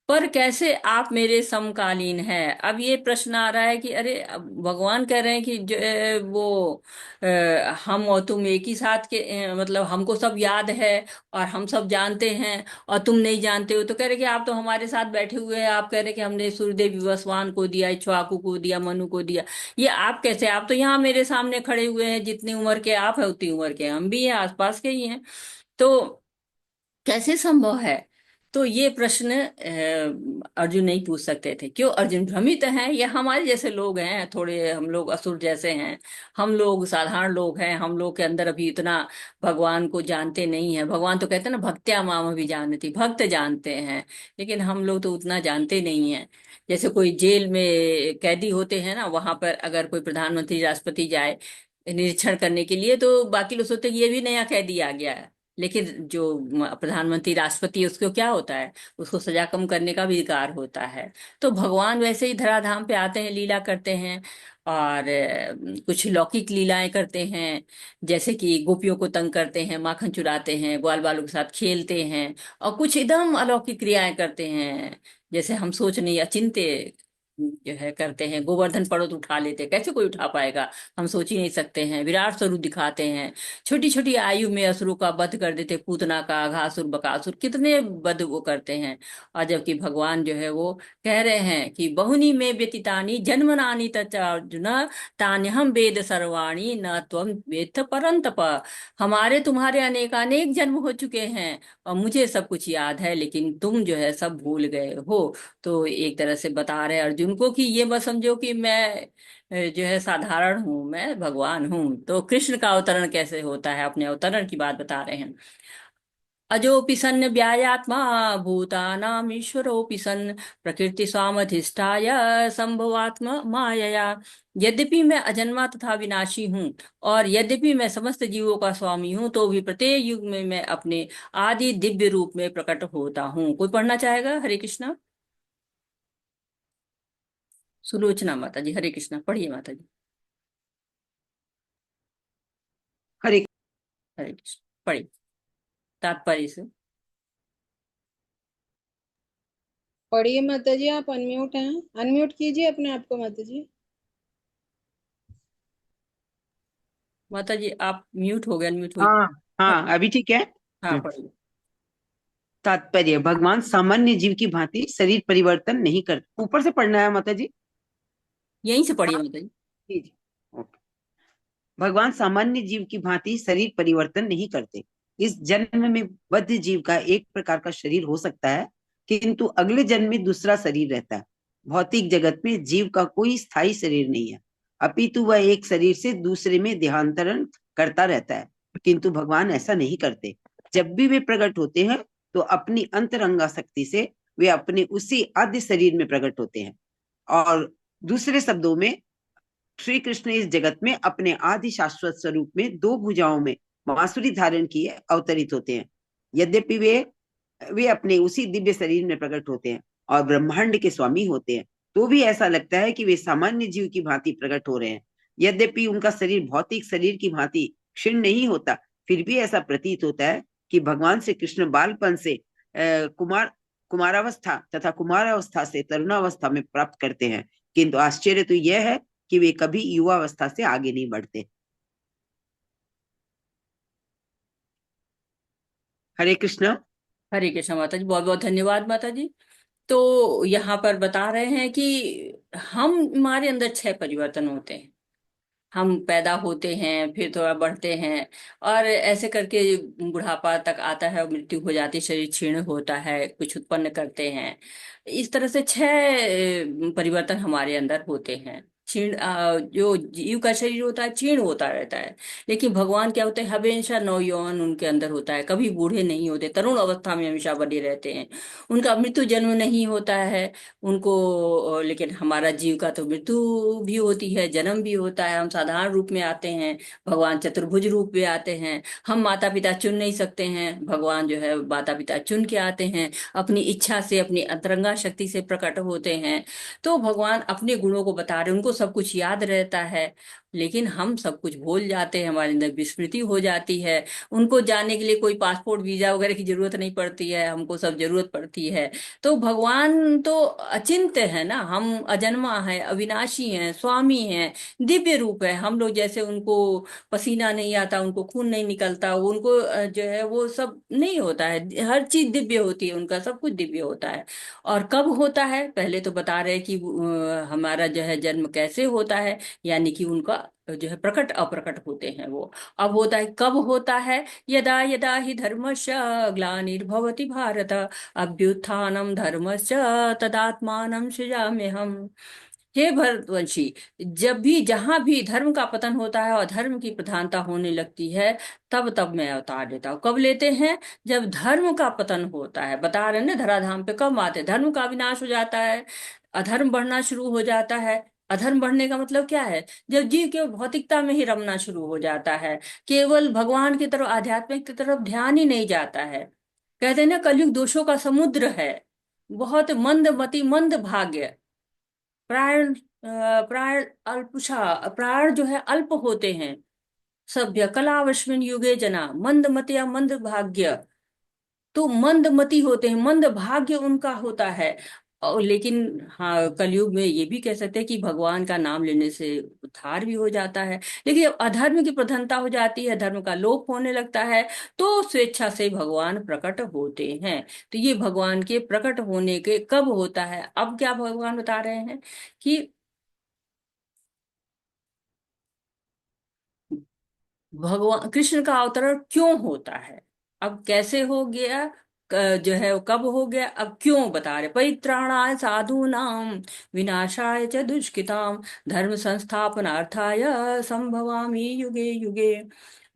पर कैसे आप मेरे समकालीन हैं? अब ये प्रश्न आ रहा है कि अरे, अब भगवान कह रहे हैं कि जो हम और तुम एक ही साथ के, मतलब हमको सब याद है और हम सब जानते हैं, और तुम नहीं जानते हो। तो कह रहे कि आप तो हमारे साथ बैठे हुए हैं, आप कह रहे कि हमने सूर्यदेव विवस्वान को दिया, इक्ष्वाकु को दिया, मनु को दिया। ये आप कैसे? आप तो यहाँ मेरे सामने खड़े हुए हैं, जितनी उम्र के आप है उतनी उम्र के हम भी हैं, आसपास के ही हैं। तो कैसे संभव है? तो ये प्रश्न अर्जुन नहीं पूछ सकते थे। क्यों? अर्जुन भ्रमित हैं, या हमारे जैसे लोग हैं, थोड़े हम लोग असुर जैसे हैं, हम लोग साधारण लोग हैं, हम लोग के अंदर अभी इतना भगवान को जानते नहीं है। भगवान तो कहते हैं ना, भक्त्या माम भी जानती, भक्त जानते हैं, लेकिन हम लोग तो उतना जानते नहीं हैं। जैसे कोई जेल में कैदी होते हैं ना, वहां पर अगर कोई प्रधानमंत्री, राष्ट्रपति जाए निरीक्षण करने के लिए, तो बाकी लोग सोचते हैं कि ये भी नया कैदी आ गया है। लेकिन जो प्रधानमंत्री, राष्ट्रपति, उसको क्या होता है? उसको सजा कम करने का भी अधिकार होता है। तो भगवान वैसे ही धराधाम पे आते हैं, लीला करते हैं, और कुछ लौकिक लीलाएं करते हैं। जैसे कि गोपियों को तंग करते हैं, माखन चुराते हैं, ग्वाल बालों के साथ खेलते हैं, और कुछ एकदम अलौकिक क्रियाएं करते हैं, जैसे हम सोच नहीं, अचिंत्य जो है करते हैं। गोवर्धन पर्वत उठा लेते हैं, कैसे कोई उठा पाएगा? हम सोच ही नहीं सकते हैं। विराट स्वरूप दिखाते हैं, छोटी छोटी आयु में असुरों का वध कर देते, पूतना का, अघासुर, बकासुर, कितने वध वो करते हैं। और जबकि भगवान जो है वो कह रहे हैं कि बहुनी में व्यतीतानि जन्मनानि तच्च अर्जुन, तान्यहम वेद सर्वाणि न त्वं वेत्थ परन्तप। हमारे तुम्हारे अनेकानेक जन्म हो चुके हैं, और मुझे सब कुछ याद है, लेकिन तुम जो है सब भूल गए हो। तो एक तरह से बता रहे हैं अर्जुन को कि ये मत समझो कि मैं जो है साधारण हूं, मैं भगवान हूं। तो कृष्ण का अवतरण कैसे होता है, अपने अवतरण की बात बता रहे हैं। अजोपि सन् व्यायात्मा भूतानाम ईश्वरोपि सन् प्रकृति स्वामधिष्ठाय संभवात्म मायया। यद्यपि मैं अजन्मा तथा विनाशी हूँ, और यद्यपि मैं समस्त जीवों का स्वामी हूँ, तो भी प्रत्येक युग में मैं अपने आदि दिव्य रूप में प्रकट होता हूँ। कोई पढ़ना चाहेगा? हरे कृष्णा। सुलोचना माता जी, हरे कृष्णा, पढ़िए माता जी। हरे हरे कृष्ण, पढ़िए तात्पर्य से। पढ़िए माता जी, आप अनम्यूट हैं, अनम्यूट कीजिए अपने आप को माता जी। माता जी आप म्यूट हो गए, अनम्यूट हुई। हाँ हाँ, अभी ठीक है। हाँ पढ़िए। तात्पर्य, भगवान सामान्य जीव की भांति शरीर परिवर्तन नहीं करते। ऊपर से पढ़ना है माता जी। यहीं से पढ़िए माता जी। जी जी, ओके। भगवान सामान्य जीव की भांति शरीर परिवर्तन नहीं करते। इस जन्म में बद्ध जीव का एक प्रकार का शरीर हो सकता है, किंतु अगले जन्म में दूसरा शरीर रहता है। भौतिक जगत में जीव का कोई स्थायी शरीर नहीं है, अपितु वह एक शरीर से दूसरे में देहांतरण करता रहता है। किंतु भगवान ऐसा नहीं करते। जब भी वे प्रकट होते हैं, तो अपनी अंतरंगा शक्ति से वे अपने उसी आद्य शरीर में प्रकट होते हैं। और दूसरे शब्दों में, श्री कृष्ण इस जगत में अपने आदि शाश्वत स्वरूप में दो भुजाओं में बांसुरी धारण किए अवतरित होते हैं। यद्यपि वे अपने उसी दिव्य शरीर में प्रकट होते हैं और ब्रह्मांड के स्वामी होते हैं, तो भी ऐसा लगता है कि वे सामान्य जीव की भांति प्रकट हो रहे हैं। यद्यपि उनका शरीर भौतिक शरीर की भांति क्षीण नहीं होता, फिर भी ऐसा प्रतीत होता है कि भगवान श्री कृष्ण बालपन से कुमारावस्था तथा कुमारावस्था से तरुणावस्था में प्राप्त करते हैं। किंतु आश्चर्य तो यह है कि वे कभी युवावस्था से आगे नहीं बढ़ते। हरे कृष्ण। हरे कृष्ण माता जी, बहुत बहुत धन्यवाद माता जी। तो यहाँ पर बता रहे हैं कि हम हमारे अंदर 6 परिवर्तन होते हैं। हम पैदा होते हैं, फिर थोड़ा बढ़ते हैं, और ऐसे करके बुढ़ापा तक आता है और मृत्यु हो जाती है, शरीर क्षीण होता है, कुछ उत्पन्न करते हैं। इस तरह से 6 परिवर्तन हमारे अंदर होते हैं। जो जीव का शरीर होता है क्षीण होता रहता है, लेकिन भगवान क्या होते हैं, हमेशा नवयौवन उनके अंदर होता है, कभी बूढ़े नहीं होते, तरुण अवस्था में हमेशा बने रहते हैं। उनका मृत्यु जन्म नहीं होता है उनको। लेकिन हमारा जीव का तो मृत्यु भी होती है, जन्म भी होता है। हम साधारण रूप में आते हैं, भगवान चतुर्भुज रूप में आते हैं। हम माता पिता चुन नहीं सकते हैं, भगवान जो है माता पिता चुन के आते हैं, अपनी इच्छा से, अपनी अंतरंगा शक्ति से प्रकट होते हैं। तो भगवान अपने गुणों को बता रहे हैं, उनको सब कुछ याद रहता है, लेकिन हम सब कुछ भूल जाते हैं, हमारे अंदर विस्मृति हो जाती है। उनको जानने के लिए कोई पासपोर्ट वीजा वगैरह की जरूरत नहीं पड़ती है, हमको सब जरूरत पड़ती है। तो भगवान तो अचिंत्य है ना, हम अजन्मा है, अविनाशी हैं, स्वामी हैं, दिव्य रूप है। हम लोग जैसे उनको पसीना नहीं आता, उनको खून नहीं निकलता, वो उनको जो है वो सब नहीं होता है, हर चीज दिव्य होती है, उनका सब कुछ दिव्य होता है। और कब होता है, पहले तो बता रहे हैं कि हमारा जो है जन्म कैसे होता है, यानी कि उनका जो है प्रकट अप्रकट होते हैं वो। अब होता है, कब होता है, यदा यदा ही धर्मस्य ग्लानिर्भवति भारत अभ्युत्थानम धर्मस्य तदात्मानं सृजाम्यहम्। हे भरतवंशी, जब भी जहां भी धर्म का पतन होता है और धर्म की प्रधानता होने लगती है, तब तब मैं अवतार लेता हूँ। कब लेते हैं, जब धर्म का पतन होता है। बता रहे हैं ना, धराधाम पे कब आते हैं, धर्म का विनाश हो जाता है, अधर्म बढ़ना शुरू हो जाता है। अधर्म बढ़ने का मतलब क्या है, जब जीव केवल भौतिकता में ही रमना शुरू हो जाता है, केवल भगवान की तरफ, आध्यात्मिक की तरफ ध्यान ही नहीं जाता है। कहते हैं ना, कलयुग दोषों का समुद्र है, बहुत मंद मति, मंद भाग्य, प्राण प्राण अल्पशा, प्राण जो है अल्प होते हैं। सभ्य कलावश्विन युगे जना मंद मत या मंद भाग्य, तो मंद मति होते हैं, मंद भाग्य उनका होता है। और लेकिन हाँ, कलयुग में ये भी कह सकते हैं कि भगवान का नाम लेने से उद्धार भी हो जाता है। लेकिन जब अधर्म की प्रधानता हो जाती है, धर्म का लोप होने लगता है, तो स्वेच्छा से भगवान प्रकट होते हैं। तो ये भगवान के प्रकट होने के कब होता है, अब क्या भगवान बता रहे हैं कि भगवान कृष्ण का अवतरण क्यों होता है, अब कैसे हो गया, जो है वो कब हो गया, अब क्यों बता रहे। परित्राणाय साधूनां विनाशाय च दुष्कृतां धर्म संस्थापनार्थाय संभवामि युगे युगे।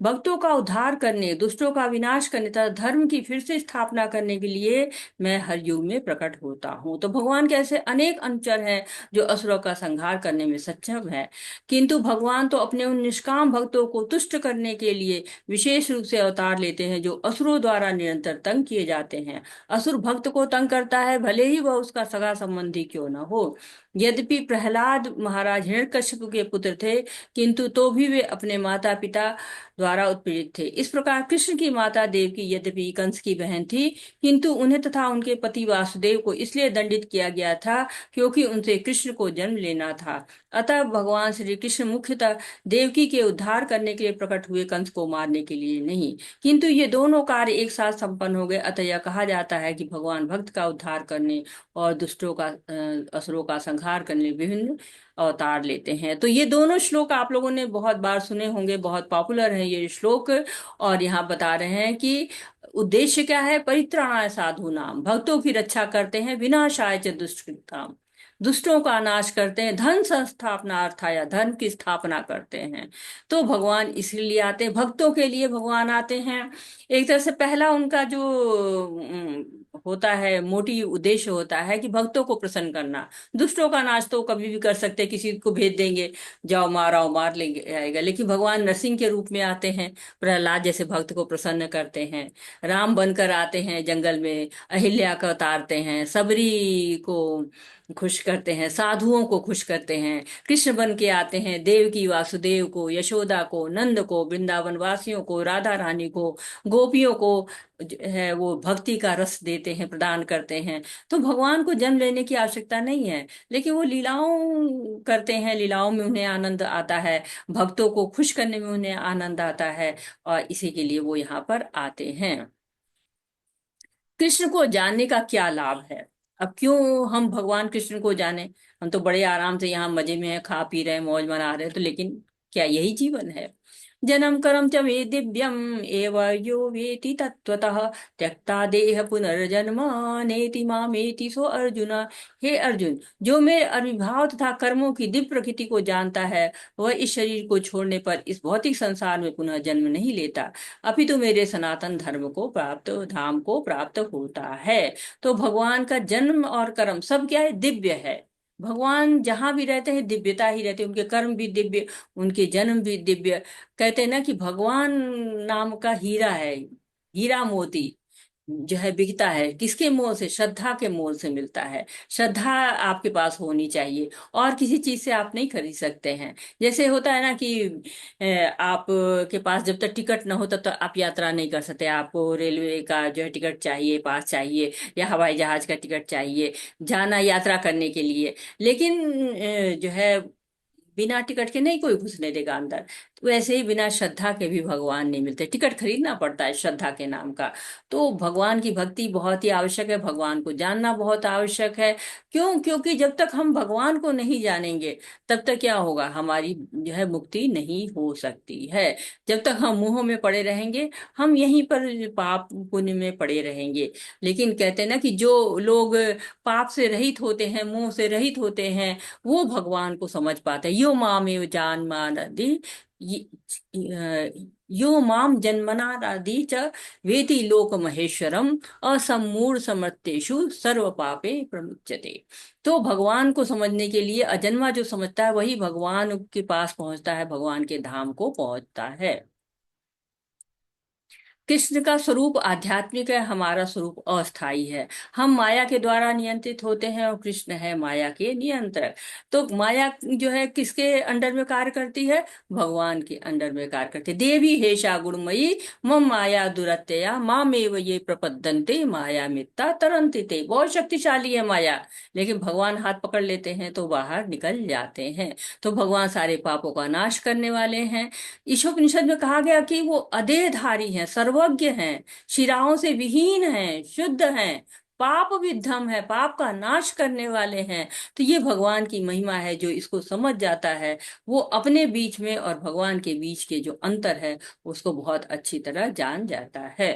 भक्तों का उद्धार करने, दुष्टों का विनाश करने तथा धर्म की फिर से स्थापना करने के लिए मैं हर युग में प्रकट होता हूँ। तो भगवान के ऐसे अनेक अनुचर हैं जो असुरों का संहार करने में सक्षम है, किंतु भगवान तो अपने उन निष्काम भक्तों को तुष्ट करने के लिए विशेष रूप से अवतार लेते हैं, जो असुरों द्वारा निरंतर तंग किए जाते हैं। असुर भक्त को तंग करता है, भले ही वह उसका सगा संबंधी क्यों न हो। यद्यपि प्रहलाद महाराज हिरण्यकश्यप के पुत्र थे, किंतु तो भी वे अपने माता पिता द्वारा उत्पीड़ित थे। इस प्रकार कृष्ण की माता देवकी यद्यपि कंस की बहन थी, किंतु उन्हें तथा उनके पति वासुदेव को इसलिए दंडित किया गया था क्योंकि उनसे कृष्ण को जन्म लेना था। अतः भगवान श्री कृष्ण मुख्यतः देवकी के उद्धार करने के लिए प्रकट हुए, कंस को मारने के लिए नहीं। किंतु ये दोनों कार्य एक साथ संपन्न हो गए, अतः यह कहा जाता है कि भगवान भक्त का उद्धार करने और दुष्टों का, असुरों का संहार करने विभिन्न अवतार लेते हैं। तो ये दोनों श्लोक आप लोगों ने बहुत बार सुने होंगे, बहुत पॉपुलर है ये श्लोक। और यहाँ बता रहे हैं कि उद्देश्य क्या है, परित्राणाय साधु नाम, भक्तों की रक्षा करते हैं, विनाशाय च दुष्कृताम, दुष्टों का नाश करते हैं, धन संस्थापना अर्थाया, धन की स्थापना करते हैं। तो भगवान इसलिए आते हैं, भक्तों के लिए भगवान आते हैं। एक तरह से पहला उनका जो होता है, मोटिव उद्देश्य होता है कि भक्तों को प्रसन्न करना। दुष्टों का नाश तो कभी भी कर सकते हैं, किसी को भेज देंगे, जाओ मारो, मार लेंगे आएगा, लेकिन भगवान नरसिंह के रूप में आते हैं, प्रहलाद जैसे भक्त को प्रसन्न करते हैं। राम बनकर आते हैं जंगल में, अहिल्या को उतारते हैं, सबरी को खुश करते हैं, साधुओं को खुश करते हैं। कृष्ण बन के आते हैं, देवकी वासुदेव को, यशोदा को, नंद को, वृंदावन वासियों को, राधा रानी को, गोपियों को जो है वो भक्ति का रस देते हैं, प्रदान करते हैं। तो भगवान को जन्म लेने की आवश्यकता नहीं है, लेकिन वो लीलाओं करते हैं, लीलाओं में उन्हें आनंद आता है, भक्तों को खुश करने में उन्हें आनंद आता है, और इसी के लिए वो यहाँ पर आते हैं। कृष्ण को जानने का क्या लाभ है, अब क्यों हम भगवान कृष्ण को जाने? हम तो बड़े आराम से यहाँ मजे में है, खा पी रहे हैं, मौज मना रहे हैं, तो लेकिन क्या यही जीवन है? जन्म कर्म च मे दिव्यम एव यो वेति तत्वतः त्यक्ता देह पुनर्जन्म नेति मामेति सो अर्जुन। हे अर्जुन, जो मेरे आविर्भाव तथा कर्मों की दिव्य प्रकृति को जानता है, वह इस शरीर को छोड़ने पर इस भौतिक संसार में पुनः जन्म नहीं लेता, अपितु मेरे सनातन धर्म को प्राप्त, धाम को प्राप्त होता है। तो भगवान का जन्म और कर्म सब क्या है? दिव्य है। भगवान जहां भी रहते हैं दिव्यता ही रहती है, उनके कर्म भी दिव्य, उनके जन्म भी दिव्य। कहते हैं ना कि भगवान नाम का हीरा है, हीरा मोती जो है बिकता है किसके मोल से? श्रद्धा के मोल से मिलता है। श्रद्धा आपके पास होनी चाहिए, और किसी चीज से आप नहीं खरीद सकते हैं। जैसे होता है ना कि आप के पास जब तक टिकट ना हो तब तक आप यात्रा नहीं कर सकते। आपको रेलवे का जो है टिकट चाहिए, पास चाहिए, या हवाई जहाज का टिकट चाहिए जाना यात्रा करने के लिए। लेकिन जो है बिना टिकट के नहीं कोई घुसने देगा अंदर। तो वैसे ही बिना श्रद्धा के भी भगवान नहीं मिलते, टिकट खरीदना पड़ता है श्रद्धा के नाम का। तो भगवान की भक्ति बहुत ही आवश्यक है, भगवान को जानना बहुत आवश्यक है। क्यों? क्योंकि जब तक हम भगवान को नहीं जानेंगे तब तक क्या होगा? हमारी जो है मुक्ति नहीं हो सकती है। जब तक हम मुंह में पड़े रहेंगे, हम यहीं पर पाप पुण्य में पड़े रहेंगे। लेकिन कहते हैं ना कि जो लोग पाप से रहित होते हैं, मोह से रहित होते हैं, वो भगवान को समझ पाते हैं। यो मामेव जान मानदि यो माम जन्मनादि च वेति लोक महेश्वरम असमूढ़ समृत्येषु सर्व पापे प्रमुच्यते। तो भगवान को समझने के लिए अजन्मा जो समझता है वही भगवान के पास पहुंचता है, भगवान के धाम को पहुंचता है। कृष्ण का स्वरूप आध्यात्मिक है, हमारा स्वरूप अस्थाई है। हम माया के द्वारा नियंत्रित होते हैं और कृष्ण है माया के नियंत्रक। तो माया जो है किसके अंडर में कार्य करती है? भगवान के अंडर में कार्य करती है। देवी हेषा गुणमयी मम माया दुरत्यया मामेव ये प्रपद्यन्ते माया मित्ता तरन्ति ते। बहुत शक्तिशाली है माया, लेकिन भगवान हाथ पकड़ लेते हैं तो बाहर निकल जाते हैं। तो भगवान सारे पापों का नाश करने वाले हैं। ईशोपनिषद में कहा गया कि वो अदेहधारी हैं, सर्वज्ञ हैं, शिराओं से विहीन हैं, शुद्ध हैं, पाप विद्धम है, पाप का नाश करने वाले हैं। तो ये भगवान की महिमा है। जो इसको समझ जाता है वो अपने बीच में और भगवान के बीच के जो अंतर है उसको बहुत अच्छी तरह जान जाता है।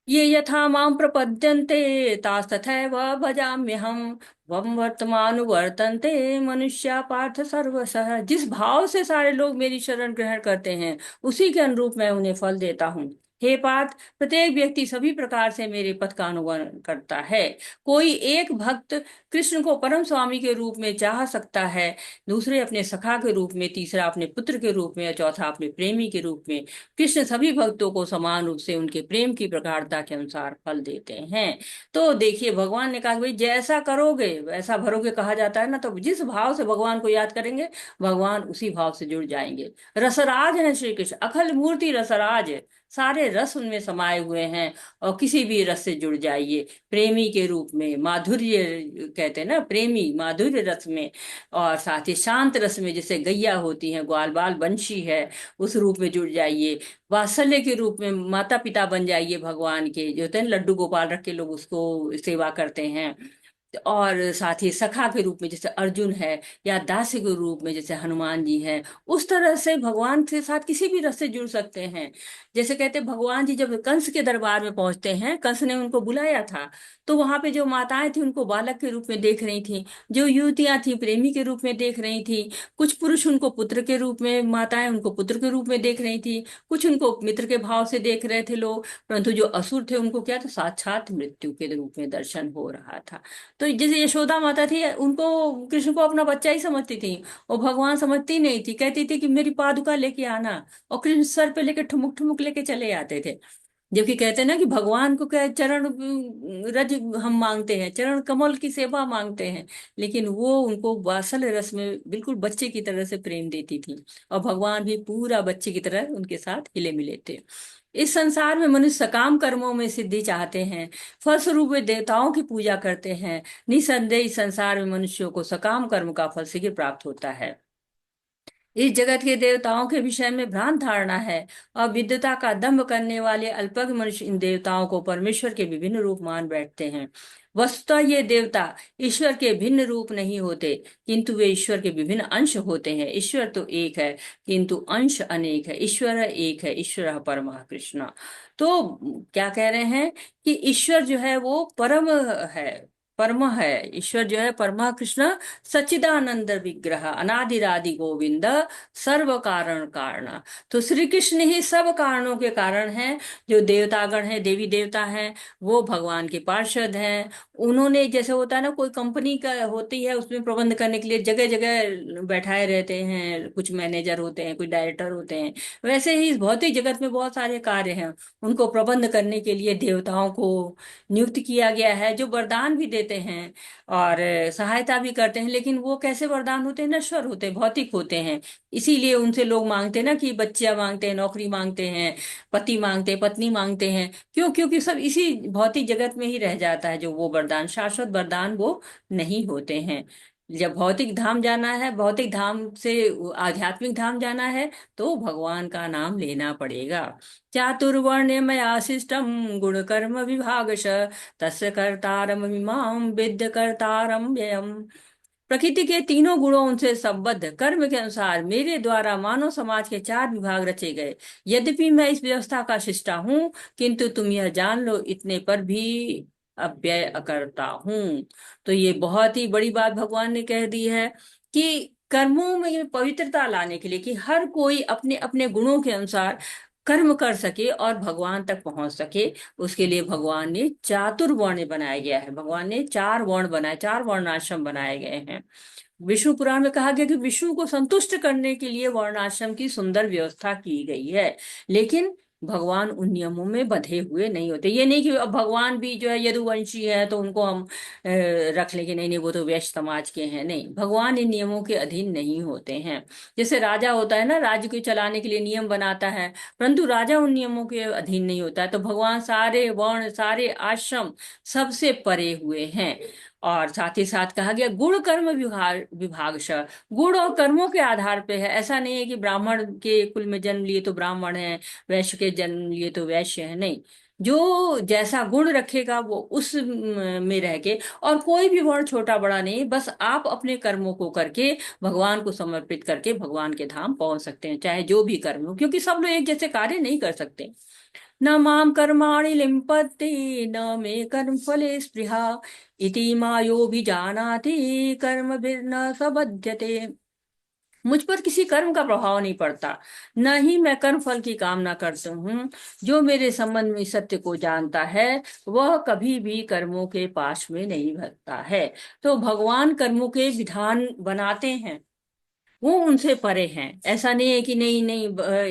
ये यथा माम प्रपद्यन्ते तास्तथैव भजाम्यहम् वम वर्तमानुवर्तन्ते मनुष्या पार्थ सर्वशः। जिस भाव से सारे लोग मेरी शरण ग्रहण करते हैं उसी के अनुरूप मैं उन्हें फल देता हूँ। हे पार्थ, प्रत्येक व्यक्ति सभी प्रकार से मेरे पथ का अनुगमन करता है। कोई एक भक्त कृष्ण को परम स्वामी के रूप में चाह सकता है, दूसरे अपने सखा के रूप में, तीसरा अपने पुत्र के रूप में, चौथा अपने प्रेमी के रूप में। कृष्ण सभी भक्तों को समान रूप से उनके प्रेम की प्रगाढ़ता के अनुसार फल देते हैं। तो देखिए भगवान ने कहा कि भाई जैसा करोगे वैसा भरोगे, कहा जाता है ना। तो जिस भाव से भगवान को याद करेंगे भगवान उसी भाव से जुड़ जाएंगे। रसराज है श्री कृष्ण, अखिल मूर्ति रसराज है, सारे रस उनमें समाये हुए हैं। और किसी भी रस से जुड़ जाइए, प्रेमी के रूप में, माधुर्य कहते हैं ना, प्रेमी माधुर्य रस में, और साथ ही शांत रस में, जैसे गैया होती है, ग्वाल बाल बंशी है, उस रूप में जुड़ जाइए। वात्सल्य के रूप में माता पिता बन जाइए भगवान के, जो होते हैं लड्डू गोपाल रख के लोग उसको सेवा करते हैं। और साथ ही सखा के रूप में जैसे अर्जुन है, या दास के रूप में जैसे हनुमान जी हैं, उस तरह से भगवान के साथ किसी भी रस से जुड़ सकते हैं। जैसे कहते हैं भगवान जी जब कंस के दरबार में पहुंचते हैं, कंस ने उनको बुलाया था, तो वहां पे जो माताएं थी उनको बालक के रूप में देख रही थी, जो युवतियां थी प्रेमी के रूप में देख रही थी, कुछ पुरुष उनको पुत्र के रूप में, माताएं उनको पुत्र के रूप में देख रही थी, कुछ उनको मित्र के भाव से देख रहे थे लोग, परंतु जो असुर थे उनको क्या था? साक्षात मृत्यु के रूप में दर्शन हो रहा था। तो जैसे यशोदा माता थी, उनको कृष्ण को अपना बच्चा ही समझती थी, और भगवान समझती नहीं थी, कहती थी कि मेरी पादुका लेके आना, और कृष्ण सर पे लेके ठुमुक ठुमुक लेके चले आते थे। जबकि कहते हैं ना कि भगवान को क्या चरण रज हम मांगते हैं, चरण कमल की सेवा मांगते हैं, लेकिन वो उनको वात्सल्य रस में बिल्कुल बच्चे की तरह से प्रेम देती थी, और भगवान भी पूरा बच्चे की तरह उनके साथ हिले मिले थे। इस संसार में मनुष्य सकाम कर्मों में सिद्धि चाहते हैं, फलस्वरूप वे देवताओं की पूजा करते हैं। निसंदेह इस संसार में मनुष्यों को सकाम कर्म का फल शीघ्र प्राप्त होता है। इस जगत के देवताओं के विषय में भ्रांत धारणा है और विद्वता का दंभ करने वाले अल्पज्ञ मनुष्य इन देवताओं को परमेश्वर के विभिन्न रूप मान बैठते हैं। वस्तुतः ये देवता ईश्वर के भिन्न रूप नहीं होते, किंतु वे ईश्वर के विभिन्न अंश होते हैं। ईश्वर तो एक है, किंतु अंश अनेक है। ईश्वर एक है, ईश्वर परम कृष्ण। तो क्या कह रहे हैं कि ईश्वर जो है वो है, परम है। ईश्वर जो है परमा कृष्ण सच्चिदानंद विग्रह अनादिरादि गोविंद सर्व कारण कारण। तो श्री कृष्ण ही सब कारणों के कारण हैं। जो देवतागण हैं, देवी देवता हैं, वो भगवान के पार्षद हैं। उन्होंने, जैसे होता है ना, कोई कंपनी का होती है, उसमें प्रबंध करने के लिए जगह जगह बैठाए रहते हैं। कुछ मैनेजर होते हैं, कुछ डायरेक्टर होते हैं। वैसे ही इस भौतिक जगत में बहुत सारे कार्य हैं, उनको प्रबंध करने के लिए देवताओं को नियुक्त किया गया है, जो वरदान भी देते हैं और सहायता भी करते हैं। लेकिन वो कैसे वरदान होते हैं? नश्वर होते हैं, भौतिक होते हैं। इसीलिए उनसे लोग मांगते हैं ना, कि बच्चियां मांगते हैं, नौकरी मांगते हैं, पति मांगते हैं, पत्नी मांगते हैं। क्यों? क्योंकि सब इसी भौतिक जगत में ही रह जाता है। जो वो वरदान, शाश्वत वरदान वो नहीं होते हैं। जब भौतिक धाम जाना है, भौतिक धाम से आध्यात्मिक धाम जाना है, तो भगवान का नाम लेना पड़ेगा। चातुर्वर्ण्यमयाशिष्टम गुण कर्म विभागश तस्य कर्तारम इमाम विद्य कर्तारम व्ययम। प्रकृति के तीनों गुणों उनसे संबद्ध कर्म के अनुसार मेरे द्वारा मानव समाज के 4 विभाग रचे गए। यद्यपि मैं इस व्यवस्था का शिष्टा हूँ, किंतु तुम यह जान लो, इतने पर भी अव्यय अकर्ता हूँ। तो ये बहुत ही बड़ी बात भगवान ने कह दी है कि कर्मों में पवित्रता लाने के लिए, कि हर कोई अपने अपने गुणों के अनुसार कर्म कर सके और भगवान तक पहुंच सके, उसके लिए भगवान ने चातुर्वर्ण बनाया गया है। भगवान ने 4 वर्ण बनाए, 4 वर्णाश्रम बनाए गए हैं। विष्णु पुराण में कहा गया कि विष्णु को संतुष्ट करने के लिए वर्णाश्रम की सुंदर व्यवस्था की गई है। लेकिन भगवान उन नियमों में बंधे हुए नहीं होते। ये नहीं कि अब भगवान भी जो है यदुवंशी है तो उनको हम रख लेंगे, नहीं नहीं वो तो वैश्य समाज के हैं। नहीं, भगवान इन नियमों के अधीन नहीं होते हैं। जैसे राजा होता है ना, राज्य को चलाने के लिए नियम बनाता है, परंतु राजा उन नियमों के अधीन नहीं होता है। तो भगवान सारे वर्ण, सारे आश्रम सबसे परे हुए हैं। और साथ ही साथ कहा गया गुण कर्म विभागश, गुण और कर्मों के आधार पे है। ऐसा नहीं है कि ब्राह्मण के कुल में जन्म लिए तो ब्राह्मण है, वैश्य के जन्म लिए तो वैश्य है। नहीं, जो जैसा गुण रखेगा वो उस में रह के, और कोई भी वर्ण छोटा बड़ा नहीं, बस आप अपने कर्मों को करके भगवान को समर्पित करके भगवान के धाम पहुंच सकते हैं, चाहे जो भी कर्म हो। क्योंकि सब लोग एक जैसे कार्य नहीं कर सकते। न माम कर्माणि लिम्पन्ति न मे कर्म फले स्पृहा इति मायो भी जानाति कर्म न सबध्यते। मुझ पर किसी कर्म का प्रभाव नहीं पड़ता, न ही मैं कर्म फल की कामना करता हूँ। जो मेरे संबंध में सत्य को जानता है वह कभी भी कर्मों के पाश में नहीं भटकता है। तो भगवान कर्मों के विधान बनाते हैं, वो उनसे परे हैं। ऐसा नहीं है कि नहीं नहीं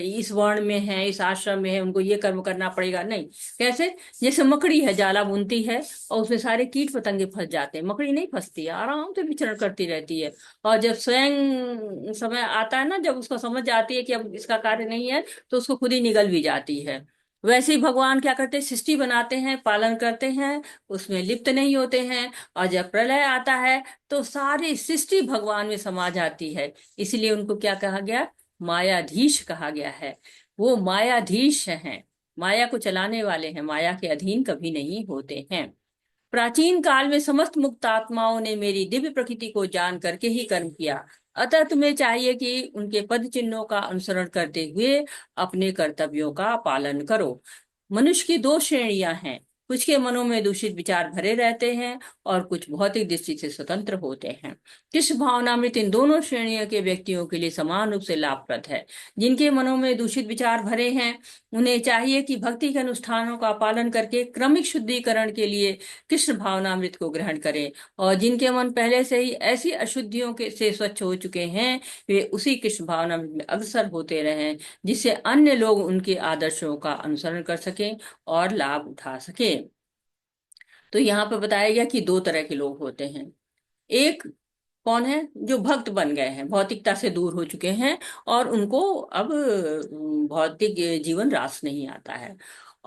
इस वर्ण में है, इस आश्रम में है, उनको ये कर्म करना पड़ेगा। नहीं। कैसे? जैसे मकड़ी है, जाला बुनती है और उसमें सारे कीट पतंगे फंस जाते हैं, मकड़ी नहीं फंसती है, आराम से विचरण करती रहती है। और जब स्वयं समय आता है ना, जब उसको समझ आती है कि अब इसका कार्य नहीं है, तो उसको खुद ही निगल भी जाती है। वैसे ही भगवान क्या करते हैं? सृष्टि बनाते हैं, पालन करते हैं, उसमें लिप्त नहीं होते हैं। और जब प्रलय आता है तो सारी सृष्टि भगवान में समा जाती है। इसलिए उनको क्या कहा गया? मायाधीश कहा गया है। वो मायाधीश हैं, माया को चलाने वाले हैं, माया के अधीन कभी नहीं होते हैं। प्राचीन काल में समस्त मुक्त आत्माओं ने मेरी दिव्य प्रकृति को जान करके ही कर्म किया। अतः तुम्हें चाहिए कि उनके पद चिन्हों का अनुसरण करते हुए अपने कर्तव्यों का पालन करो। मनुष्य की 2 श्रेणियां हैं, कुछ के मनों में दूषित विचार भरे रहते हैं और कुछ भौतिक दृष्टि से स्वतंत्र होते हैं। कृष्ण भावनामृत इन दोनों श्रेणियों के व्यक्तियों के लिए समान रूप से लाभप्रद है। जिनके मनों में दूषित विचार भरे हैं, उन्हें चाहिए कि भक्ति के अनुष्ठानों का पालन करके क्रमिक शुद्धिकरण के लिए कृष्ण भावनामृत को ग्रहण करें। और जिनके मन पहले से ही ऐसी अशुद्धियों के से स्वच्छ हो चुके हैं, वे उसी कृष्ण भावनामृत में अग्रसर होते रहें, जिससे अन्य लोग उनके आदर्शों का अनुसरण कर सकें और लाभ उठा सकें। तो यहाँ पे बताया गया कि 2 तरह के लोग होते हैं। एक कौन है? जो भक्त बन गए हैं, भौतिकता से दूर हो चुके हैं और उनको अब भौतिक जीवन रास नहीं आता है।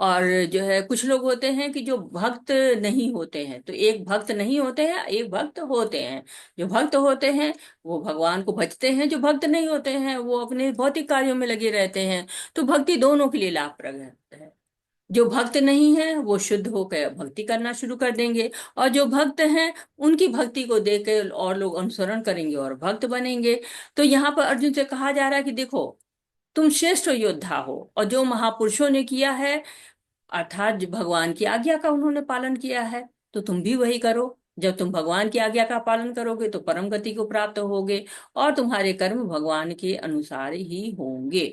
और जो है कुछ लोग होते हैं कि जो भक्त नहीं होते हैं, तो एक भक्त नहीं होते हैं, एक भक्त होते हैं। जो भक्त होते हैं वो भगवान को भजते हैं, जो भक्त नहीं होते हैं वो अपने भौतिक कार्यों में लगे रहते हैं। तो भक्ति दोनों के लिए लाभप्रद है। जो भक्त नहीं है वो शुद्ध होकर भक्ति करना शुरू कर देंगे, और जो भक्त हैं उनकी भक्ति को देखकर और लोग अनुसरण करेंगे और भक्त बनेंगे। तो यहाँ पर अर्जुन से कहा जा रहा है कि देखो, तुम श्रेष्ठ योद्धा हो, और जो महापुरुषों ने किया है अर्थात जो भगवान की आज्ञा का उन्होंने पालन किया है, तो तुम भी वही करो। जब तुम भगवान की आज्ञा का पालन करोगे तो परम गति को प्राप्त होगे, और तुम्हारे कर्म भगवान के अनुसार ही होंगे।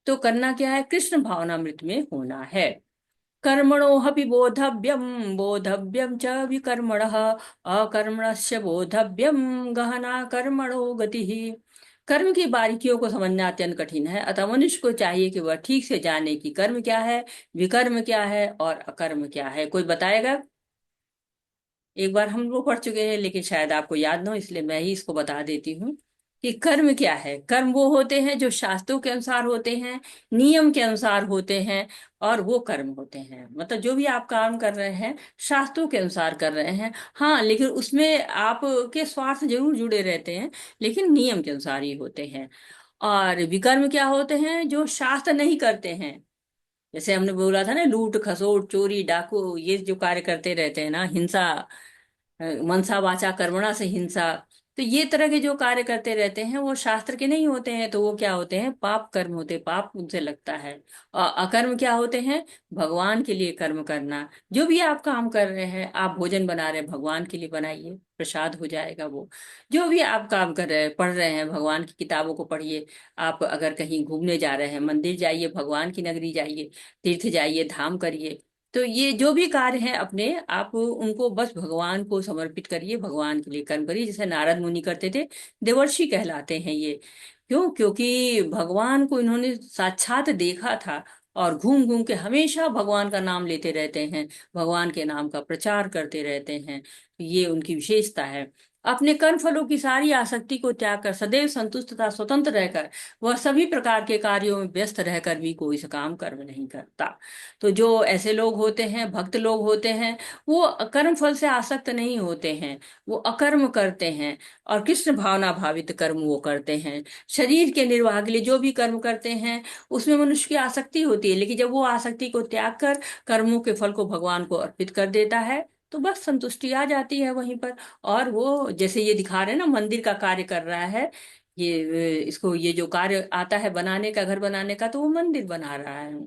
तो करना क्या है? कृष्ण भावनामृत में होना है। कर्मणो ह्यपि बोधव्यम, बोधव्यम च विकर्मणः, अकर्मणस्य बोधव्यम गहना कर्मणो गतिः। कर्म की बारीकियों को समझना अत्यंत कठिन है, अतः मनुष्य को चाहिए कि वह ठीक से जाने कि कर्म क्या है, विकर्म क्या है और अकर्म क्या है। कोई बताएगा? एक बार हम लोग पढ़ चुके हैं लेकिन शायद आपको याद ना हो, इसलिए मैं ही इसको बता देती हूँ कि कर्म क्या है। कर्म वो होते हैं जो शास्त्रों के अनुसार होते हैं, नियम के अनुसार होते हैं, और वो कर्म होते हैं। मतलब जो भी आप काम कर रहे हैं शास्त्रों के अनुसार कर रहे हैं, हाँ, लेकिन उसमें आपके स्वार्थ जरूर जुड़े रहते हैं, लेकिन नियम के अनुसार ही होते हैं। और विकर्म क्या होते हैं? जो शास्त्र नहीं करते हैं। जैसे हमने बोला था ना, लूट खसोट चोरी डाकू, ये जो कार्य करते रहते हैं ना, हिंसा, मनसा वाचा कर्मणा से हिंसा, तो ये तरह के जो कार्य करते रहते हैं वो शास्त्र के नहीं होते हैं, तो वो क्या होते हैं? पाप कर्म होते हैं, पाप उनसे लगता है। और अकर्म क्या होते हैं? भगवान के लिए कर्म करना। जो भी आप काम कर रहे हैं, आप भोजन बना रहे हैं भगवान के लिए बनाइए, प्रसाद हो जाएगा वो। जो भी आप काम कर रहे हैं, पढ़ रहे हैं भगवान की किताबों को पढ़िए। आप अगर कहीं घूमने जा रहे हैं, मंदिर जाइए, भगवान की नगरी जाइए, तीर्थ जाइए, धाम करिए। तो ये जो भी कार्य है अपने आप उनको बस भगवान को समर्पित करिए, भगवान के लिए कर्म करिए, जैसे नारद मुनि करते थे। देवर्षि कहलाते हैं ये। क्यों? क्योंकि भगवान को इन्होंने साक्षात देखा था, और घूम घूम के हमेशा भगवान का नाम लेते रहते हैं, भगवान के नाम का प्रचार करते रहते हैं। ये उनकी विशेषता है। अपने कर्म फलों की सारी आसक्ति को त्याग कर सदैव संतुष्ट तथा स्वतंत्र रहकर वह सभी प्रकार के कार्यों में व्यस्त रहकर भी कोई सा काम कर्म नहीं करता। तो जो ऐसे लोग होते हैं, भक्त लोग होते हैं, वो कर्म फल से आसक्त नहीं होते हैं, वो अकर्म करते हैं, और कृष्ण भावना भावित कर्म वो करते हैं। शरीर के निर्वाह के लिए जो भी कर्म करते हैं उसमें मनुष्य की आसक्ति होती है, लेकिन जब वो आसक्ति को त्याग कर कर्मों के फल को भगवान को अर्पित कर देता है तो बस संतुष्टि आ जाती है वहीं पर। और वो जैसे ये दिखा रहे हैं ना, मंदिर का कार्य कर रहा है, ये इसको ये जो कार्य आता है बनाने का, घर बनाने का, तो वो मंदिर बना रहा है।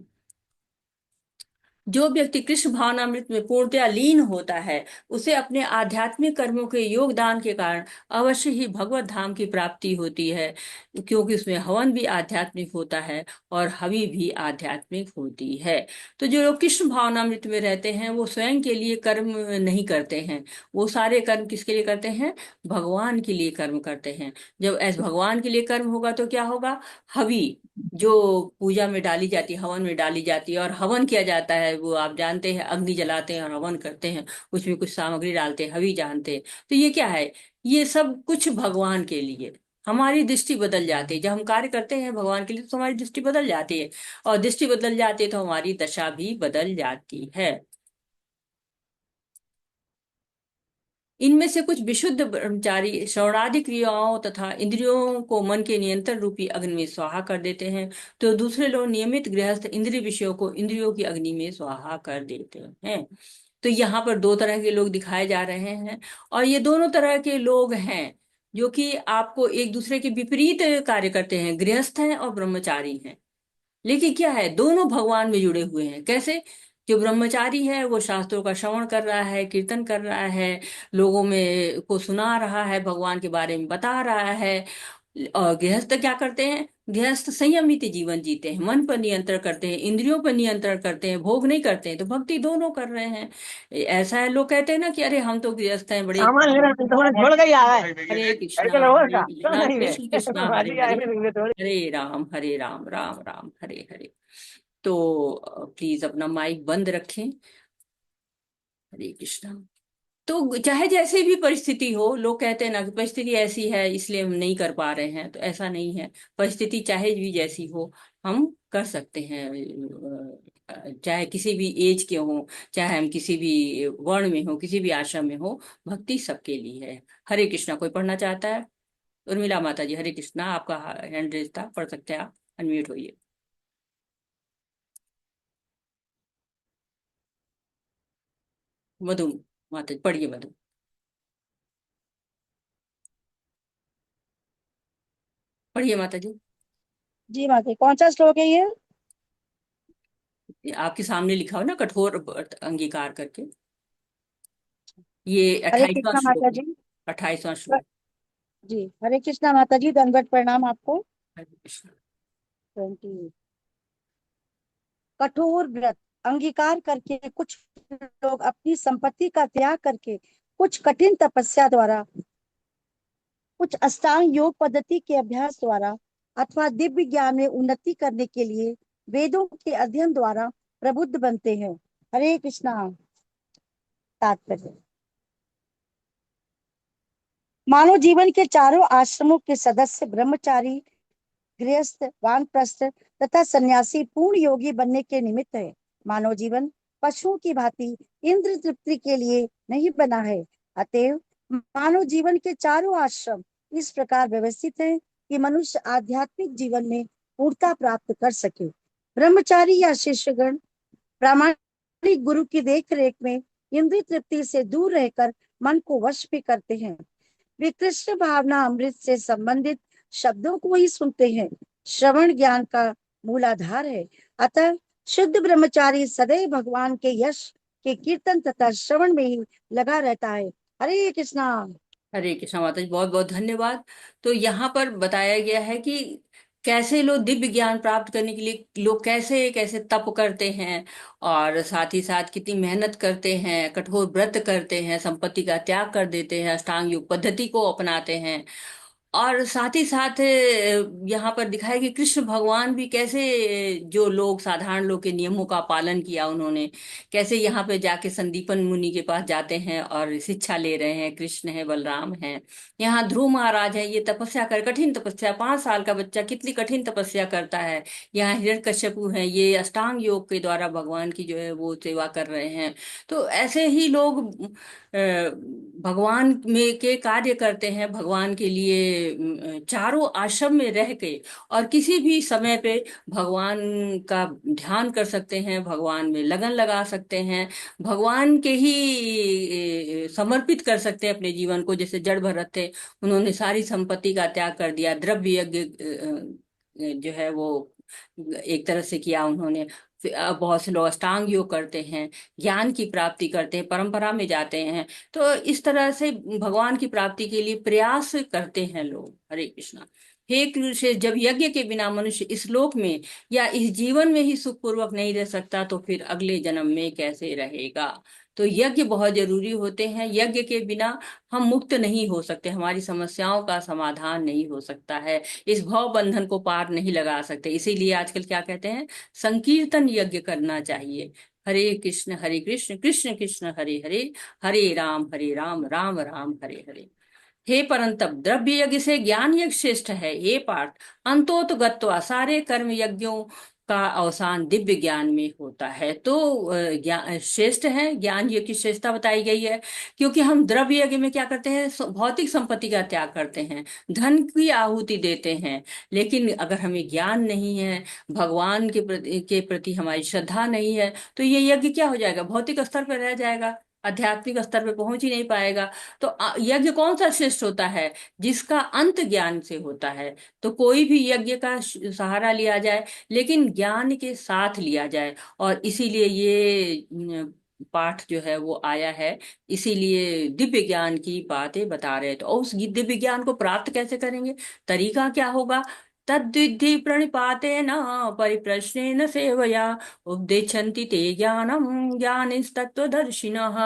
जो व्यक्ति कृष्ण भावनामृत में पूर्णतया लीन होता है उसे अपने आध्यात्मिक कर्मों के योगदान के कारण अवश्य ही भगवत धाम की प्राप्ति होती है, क्योंकि उसमें हवन भी आध्यात्मिक होता है और हवि भी आध्यात्मिक होती है। तो जो लोग कृष्ण भावनामृत में रहते हैं वो स्वयं के लिए कर्म नहीं करते हैं, वो सारे कर्म किसके लिए करते हैं? भगवान के लिए कर्म करते हैं। जब ऐसे भगवान के लिए कर्म होगा तो क्या होगा? हवि, जो पूजा में डाली जाती है, हवन में डाली जाती है, और हवन किया जाता है, वो आप जानते हैं, अग्नि जलाते हैं और हवन करते हैं, उसमें कुछ सामग्री डालते हैं, हवि जानते हैं। तो ये क्या है? ये सब कुछ भगवान के लिए। हमारी दृष्टि बदल जाती है जब हम कार्य करते हैं भगवान के लिए, तो हमारी दृष्टि बदल जाती है, और दृष्टि बदल जाती है तो हमारी दशा भी बदल जाती है। इनमें से कुछ विशुद्ध ब्रह्मचारी श्रवणादि क्रियाओं तथा इंद्रियों को मन के नियंत्रण रूपी अग्नि में स्वाहा कर देते हैं, तो दूसरे लोग नियमित गृहस्थ इंद्रिय विषयों को इंद्रियों की अग्नि में स्वाहा कर देते हैं। तो यहाँ पर दो तरह के लोग दिखाए जा रहे हैं, और ये दोनों तरह के लोग हैं जो कि आपको एक दूसरे के विपरीत कार्य करते हैं, गृहस्थ हैं और ब्रह्मचारी हैं। लेकिन क्या है, दोनों भगवान में जुड़े हुए हैं। कैसे? जो ब्रह्मचारी है वो शास्त्रों का श्रवण कर रहा है, कीर्तन कर रहा है, लोगों में को सुना रहा है, भगवान के बारे में बता रहा है। और गृहस्थ क्या करते हैं? गृहस्थ संयमित जीवन जीते हैं, मन पर नियंत्रण करते हैं, इंद्रियों पर नियंत्रण करते हैं, भोग नहीं करते हैं, तो भक्ति दोनों कर रहे हैं। ऐसा है, लोग कहते हैं ना कि अरे हम तो गृहस्थ हैं, बड़े सामान ले रहा है, तुम्हारा छोड़ गई आ है हरे कृष्णा करके रहो हरे का क्यों कृष्णा नहीं है कृष्ण कृष्णा हरे भाजी आए हरे, हैं थोड़ी हरे राम राम राम हरे हरे। तो प्लीज अपना माइक बंद रखें। हरे कृष्णा। तो चाहे जैसे भी परिस्थिति हो, लोग कहते हैं ना कि परिस्थिति ऐसी है इसलिए हम नहीं कर पा रहे हैं, तो ऐसा नहीं है। परिस्थिति चाहे भी जैसी हो, हम कर सकते हैं। चाहे किसी भी एज के हों, चाहे हम किसी भी वर्ण में हो, किसी भी आश्रम में हो, भक्ति सबके लिए है। हरे कृष्णा। कोई पढ़ना चाहता है? उर्मिला माता जी, हरे कृष्णा, आपका हैंड रेज था, पढ़ सकते हैं आप, अनम्यूट होइए। मधु माता जी, पढ़िए मधु, पढ़िए माता जी। जी माता जी, कौन सा श्लोक है ये? ये आपके सामने लिखा हो ना, कठोर व्रत अंगीकार करके, ये हरे 28वां कृष्णा श्लोक माता है। जी। 28वां श्लोक। जी हरे कृष्णा माता जी, दंडवत प्रणाम आपको। हरे कृष्णा। 20। कठोर व्रत अंगीकार करके कुछ लोग अपनी संपत्ति का त्याग करके कुछ कठिन तपस्या द्वारा, कुछ अष्टांग योग पद्धति के अभ्यास द्वारा अथवा दिव्य ज्ञान में उन्नति करने के लिए वेदों के अध्ययन द्वारा प्रबुद्ध बनते हैं। हरे कृष्णा। तात्पर्य: मानव जीवन के चारों आश्रमों के सदस्य ब्रह्मचारी, गृहस्थ, वानप्रस्थ तथा सन्यासी पूर्ण योगी बनने के निमित्त है। मानव जीवन पशुओं की भांति इंद्र तृप्ति के लिए नहीं बना है। अतएव मानव जीवन के चारों आश्रम इस प्रकार व्यवस्थित हैं कि मनुष्य आध्यात्मिक जीवन में पूर्णता प्राप्त कर सके। ब्रह्मचारी या शिष्यगण प्रामाणिक गुरु की देख रेख में इंद्रिय तृप्ति से दूर रहकर मन को वश भी करते हैं। वे कृष्ण भावना अमृत से संबंधित शब्दों को ही सुनते हैं। श्रवण ज्ञान का मूलाधार है। अतः शुद्ध ब्रह्मचारी सदैव भगवान के यश के कीर्तन तथा श्रवण में ही लगा रहता है। हरे कृष्णा। हरे कृष्णा माता जी, बहुत बहुत धन्यवाद। तो यहाँ पर बताया गया है कि कैसे लोग दिव्य ज्ञान प्राप्त करने के लिए लोग कैसे कैसे तप करते हैं, और साथ ही साथ कितनी मेहनत करते हैं, कठोर व्रत करते हैं, संपत्ति का त्याग कर देते हैं, अष्टांग योग पद्धति को अपनाते हैं। और साथ ही साथ यहाँ पर दिखाया कि कृष्ण भगवान भी कैसे, जो लोग साधारण लोग के नियमों का पालन किया उन्होंने, कैसे यहाँ पे जाके संदीपन मुनि के पास जाते हैं और शिक्षा ले रहे हैं। कृष्ण है, बलराम है, यहाँ ध्रुव महाराज है, ये तपस्या कर, कठिन तपस्या, 5 साल का बच्चा कितनी कठिन तपस्या करता है। यहाँ हिरण्यकश्यपु है, ये अष्टांग योग के द्वारा भगवान की जो है वो सेवा कर रहे हैं। तो ऐसे ही लोग भगवान में के कार्य करते हैं, भगवान के लिए चारों आश्रम में रह के, और किसी भी समय पे भगवान का ध्यान कर सकते हैं, भगवान में लगन लगा सकते हैं, भगवान के ही समर्पित कर सकते हैं अपने जीवन को। जैसे जड़ भरत थे, उन्होंने सारी संपत्ति का त्याग कर दिया, द्रव्य यज्ञ जो है वो एक तरह से किया उन्होंने। बहुत से लोग अष्टांग योग करते हैं, ज्ञान की प्राप्ति करते हैं, परंपरा में जाते हैं। तो इस तरह से भगवान की प्राप्ति के लिए प्रयास करते हैं लोग। हरे कृष्णा। हे कृष्ण, जब यज्ञ के बिना मनुष्य इस लोक में या इस जीवन में ही सुखपूर्वक नहीं रह सकता, तो फिर अगले जन्म में कैसे रहेगा। तो यज्ञ बहुत जरूरी होते हैं। यज्ञ के बिना हम मुक्त नहीं हो सकते, हमारी समस्याओं का समाधान नहीं हो सकता है, इस भव बंधन को पार नहीं लगा सकते। इसीलिए आजकल क्या कहते हैं, संकीर्तन यज्ञ करना चाहिए। हरे कृष्ण कृष्ण कृष्ण हरे हरे, हरे राम राम राम हरे हरे। हे परंतप, द्रव्य यज्ञ से ज्ञान यज्ञ श्रेष्ठ है। हे पार्थ, अंतोत गत्वा सारे कर्म यज्ञों का अवसान दिव्य ज्ञान में होता है। तो ज्ञान श्रेष्ठ है, ज्ञान यज्ञ की श्रेष्ठता बताई गई है। क्योंकि हम द्रव्य यज्ञ में क्या करते हैं, भौतिक संपत्ति का त्याग करते हैं, धन की आहुति देते हैं। लेकिन अगर हमें ज्ञान नहीं है, भगवान के प्रति हमारी श्रद्धा नहीं है, तो ये यज्ञ क्या हो जाएगा, भौतिक स्तर पर रह जाएगा, आध्यात्मिक स्तर पे पहुंच ही नहीं पाएगा। तो यज्ञ कौन सा श्रेष्ठ होता है, जिसका अंत ज्ञान से होता है। तो कोई भी यज्ञ का सहारा लिया जाए, लेकिन ज्ञान के साथ लिया जाए। और इसीलिए ये पाठ जो है वो आया है, इसीलिए दिव्य ज्ञान की बातें बता रहे हैं। तो उस दिव्य ज्ञान को प्राप्त कैसे करेंगे, तरीका क्या होगा। तद्विद्धि प्रणिपातेन परिप्रश्नेन सेवया उपदेशन्ति ते ज्ञानम ज्ञानिस्तत्त्वदर्शिनः।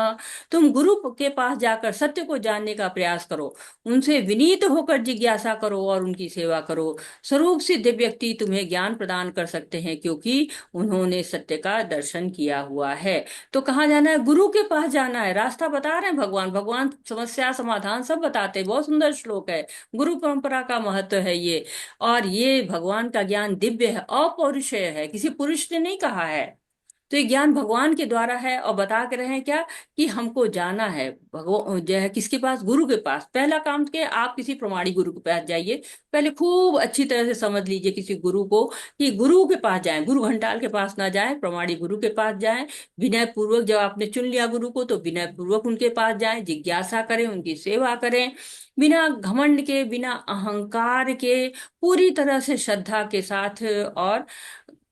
तुम गुरु के पास जाकर सत्य को जानने का प्रयास करो, उनसे विनीत होकर जिज्ञासा करो और उनकी सेवा करो। स्वरूप सिद्ध व्यक्ति तुम्हें ज्ञान प्रदान कर सकते हैं, क्योंकि उन्होंने सत्य का दर्शन किया हुआ है। तो कहाँ जाना है, गुरु के पास जाना है। रास्ता बता रहे हैं भगवान, भगवान समस्या समाधान सब बताते हैं। बहुत सुंदर श्लोक है, गुरु परंपरा का महत्व है ये। और ये भगवान का ज्ञान दिव्य है, अपौरुषेय है, किसी पुरुष ने नहीं कहा है। तो ये ज्ञान भगवान के द्वारा है, और बता के रहे हैं क्या, कि हमको जाना है भगवान जो है किसके पास, गुरु के पास। पहला काम के आप किसी प्रमाणी गुरु के पास जाइए, पहले खूब अच्छी तरह से समझ लीजिए किसी गुरु को, कि गुरु के पास जाएं, गुरु घंटाल के पास ना जाएं, प्रमाणी गुरु के पास जाएं। विनय पूर्वक, जब आपने चुन लिया गुरु को, तो विनय पूर्वक उनके पास जाएं, जिज्ञासा करें, उनकी सेवा करें, बिना घमंड के, बिना अहंकार के, पूरी तरह से श्रद्धा के साथ। और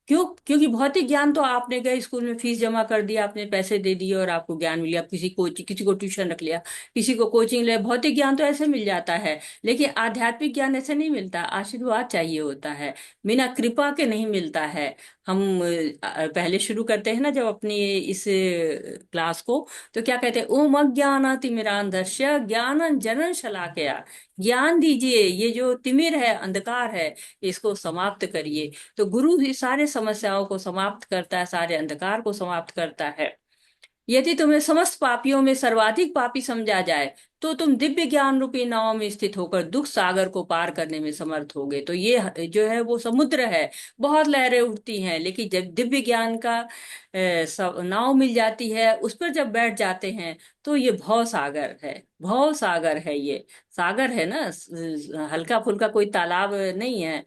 क्योंकि भौतिक ज्ञान तो आपने गए स्कूल में, फीस जमा कर दिया, आपने पैसे दे दिए और आपको ज्ञान मिल गया, किसी को ट्यूशन रख लिया, किसी को कोचिंग लिया, भौतिक ज्ञान तो ऐसे मिल जाता है। लेकिन आध्यात्मिक ज्ञान ऐसे नहीं मिलता, आशीर्वाद चाहिए होता है, बिना कृपा के नहीं मिलता है। हम पहले शुरू करते हैं ना जब अपनी इस क्लास को, तो क्या कहते हैं, ओम अज्ञानातिमिरान्धस्य ज्ञानं जनन शलाकया। ज्ञान दीजिए, ये जो तिमिर है, अंधकार है, इसको समाप्त करिए। तो गुरु ही सारे समस्याओं को समाप्त करता है, सारे अंधकार को समाप्त करता है। यदि तुम्हें समस्त पापियों में सर्वाधिक पापी समझा जाए, तो तुम दिव्य ज्ञान रूपी नाव में स्थित होकर दुख सागर को पार करने में समर्थ होगे। तो ये जो है वो समुद्र है, बहुत लहरें उठती हैं, लेकिन जब दिव्य ज्ञान का नाव मिल जाती है, उस पर जब बैठ जाते हैं, तो ये भव सागर है, भव सागर है, ये सागर है ना, हल्का फुल्का कोई तालाब नहीं है,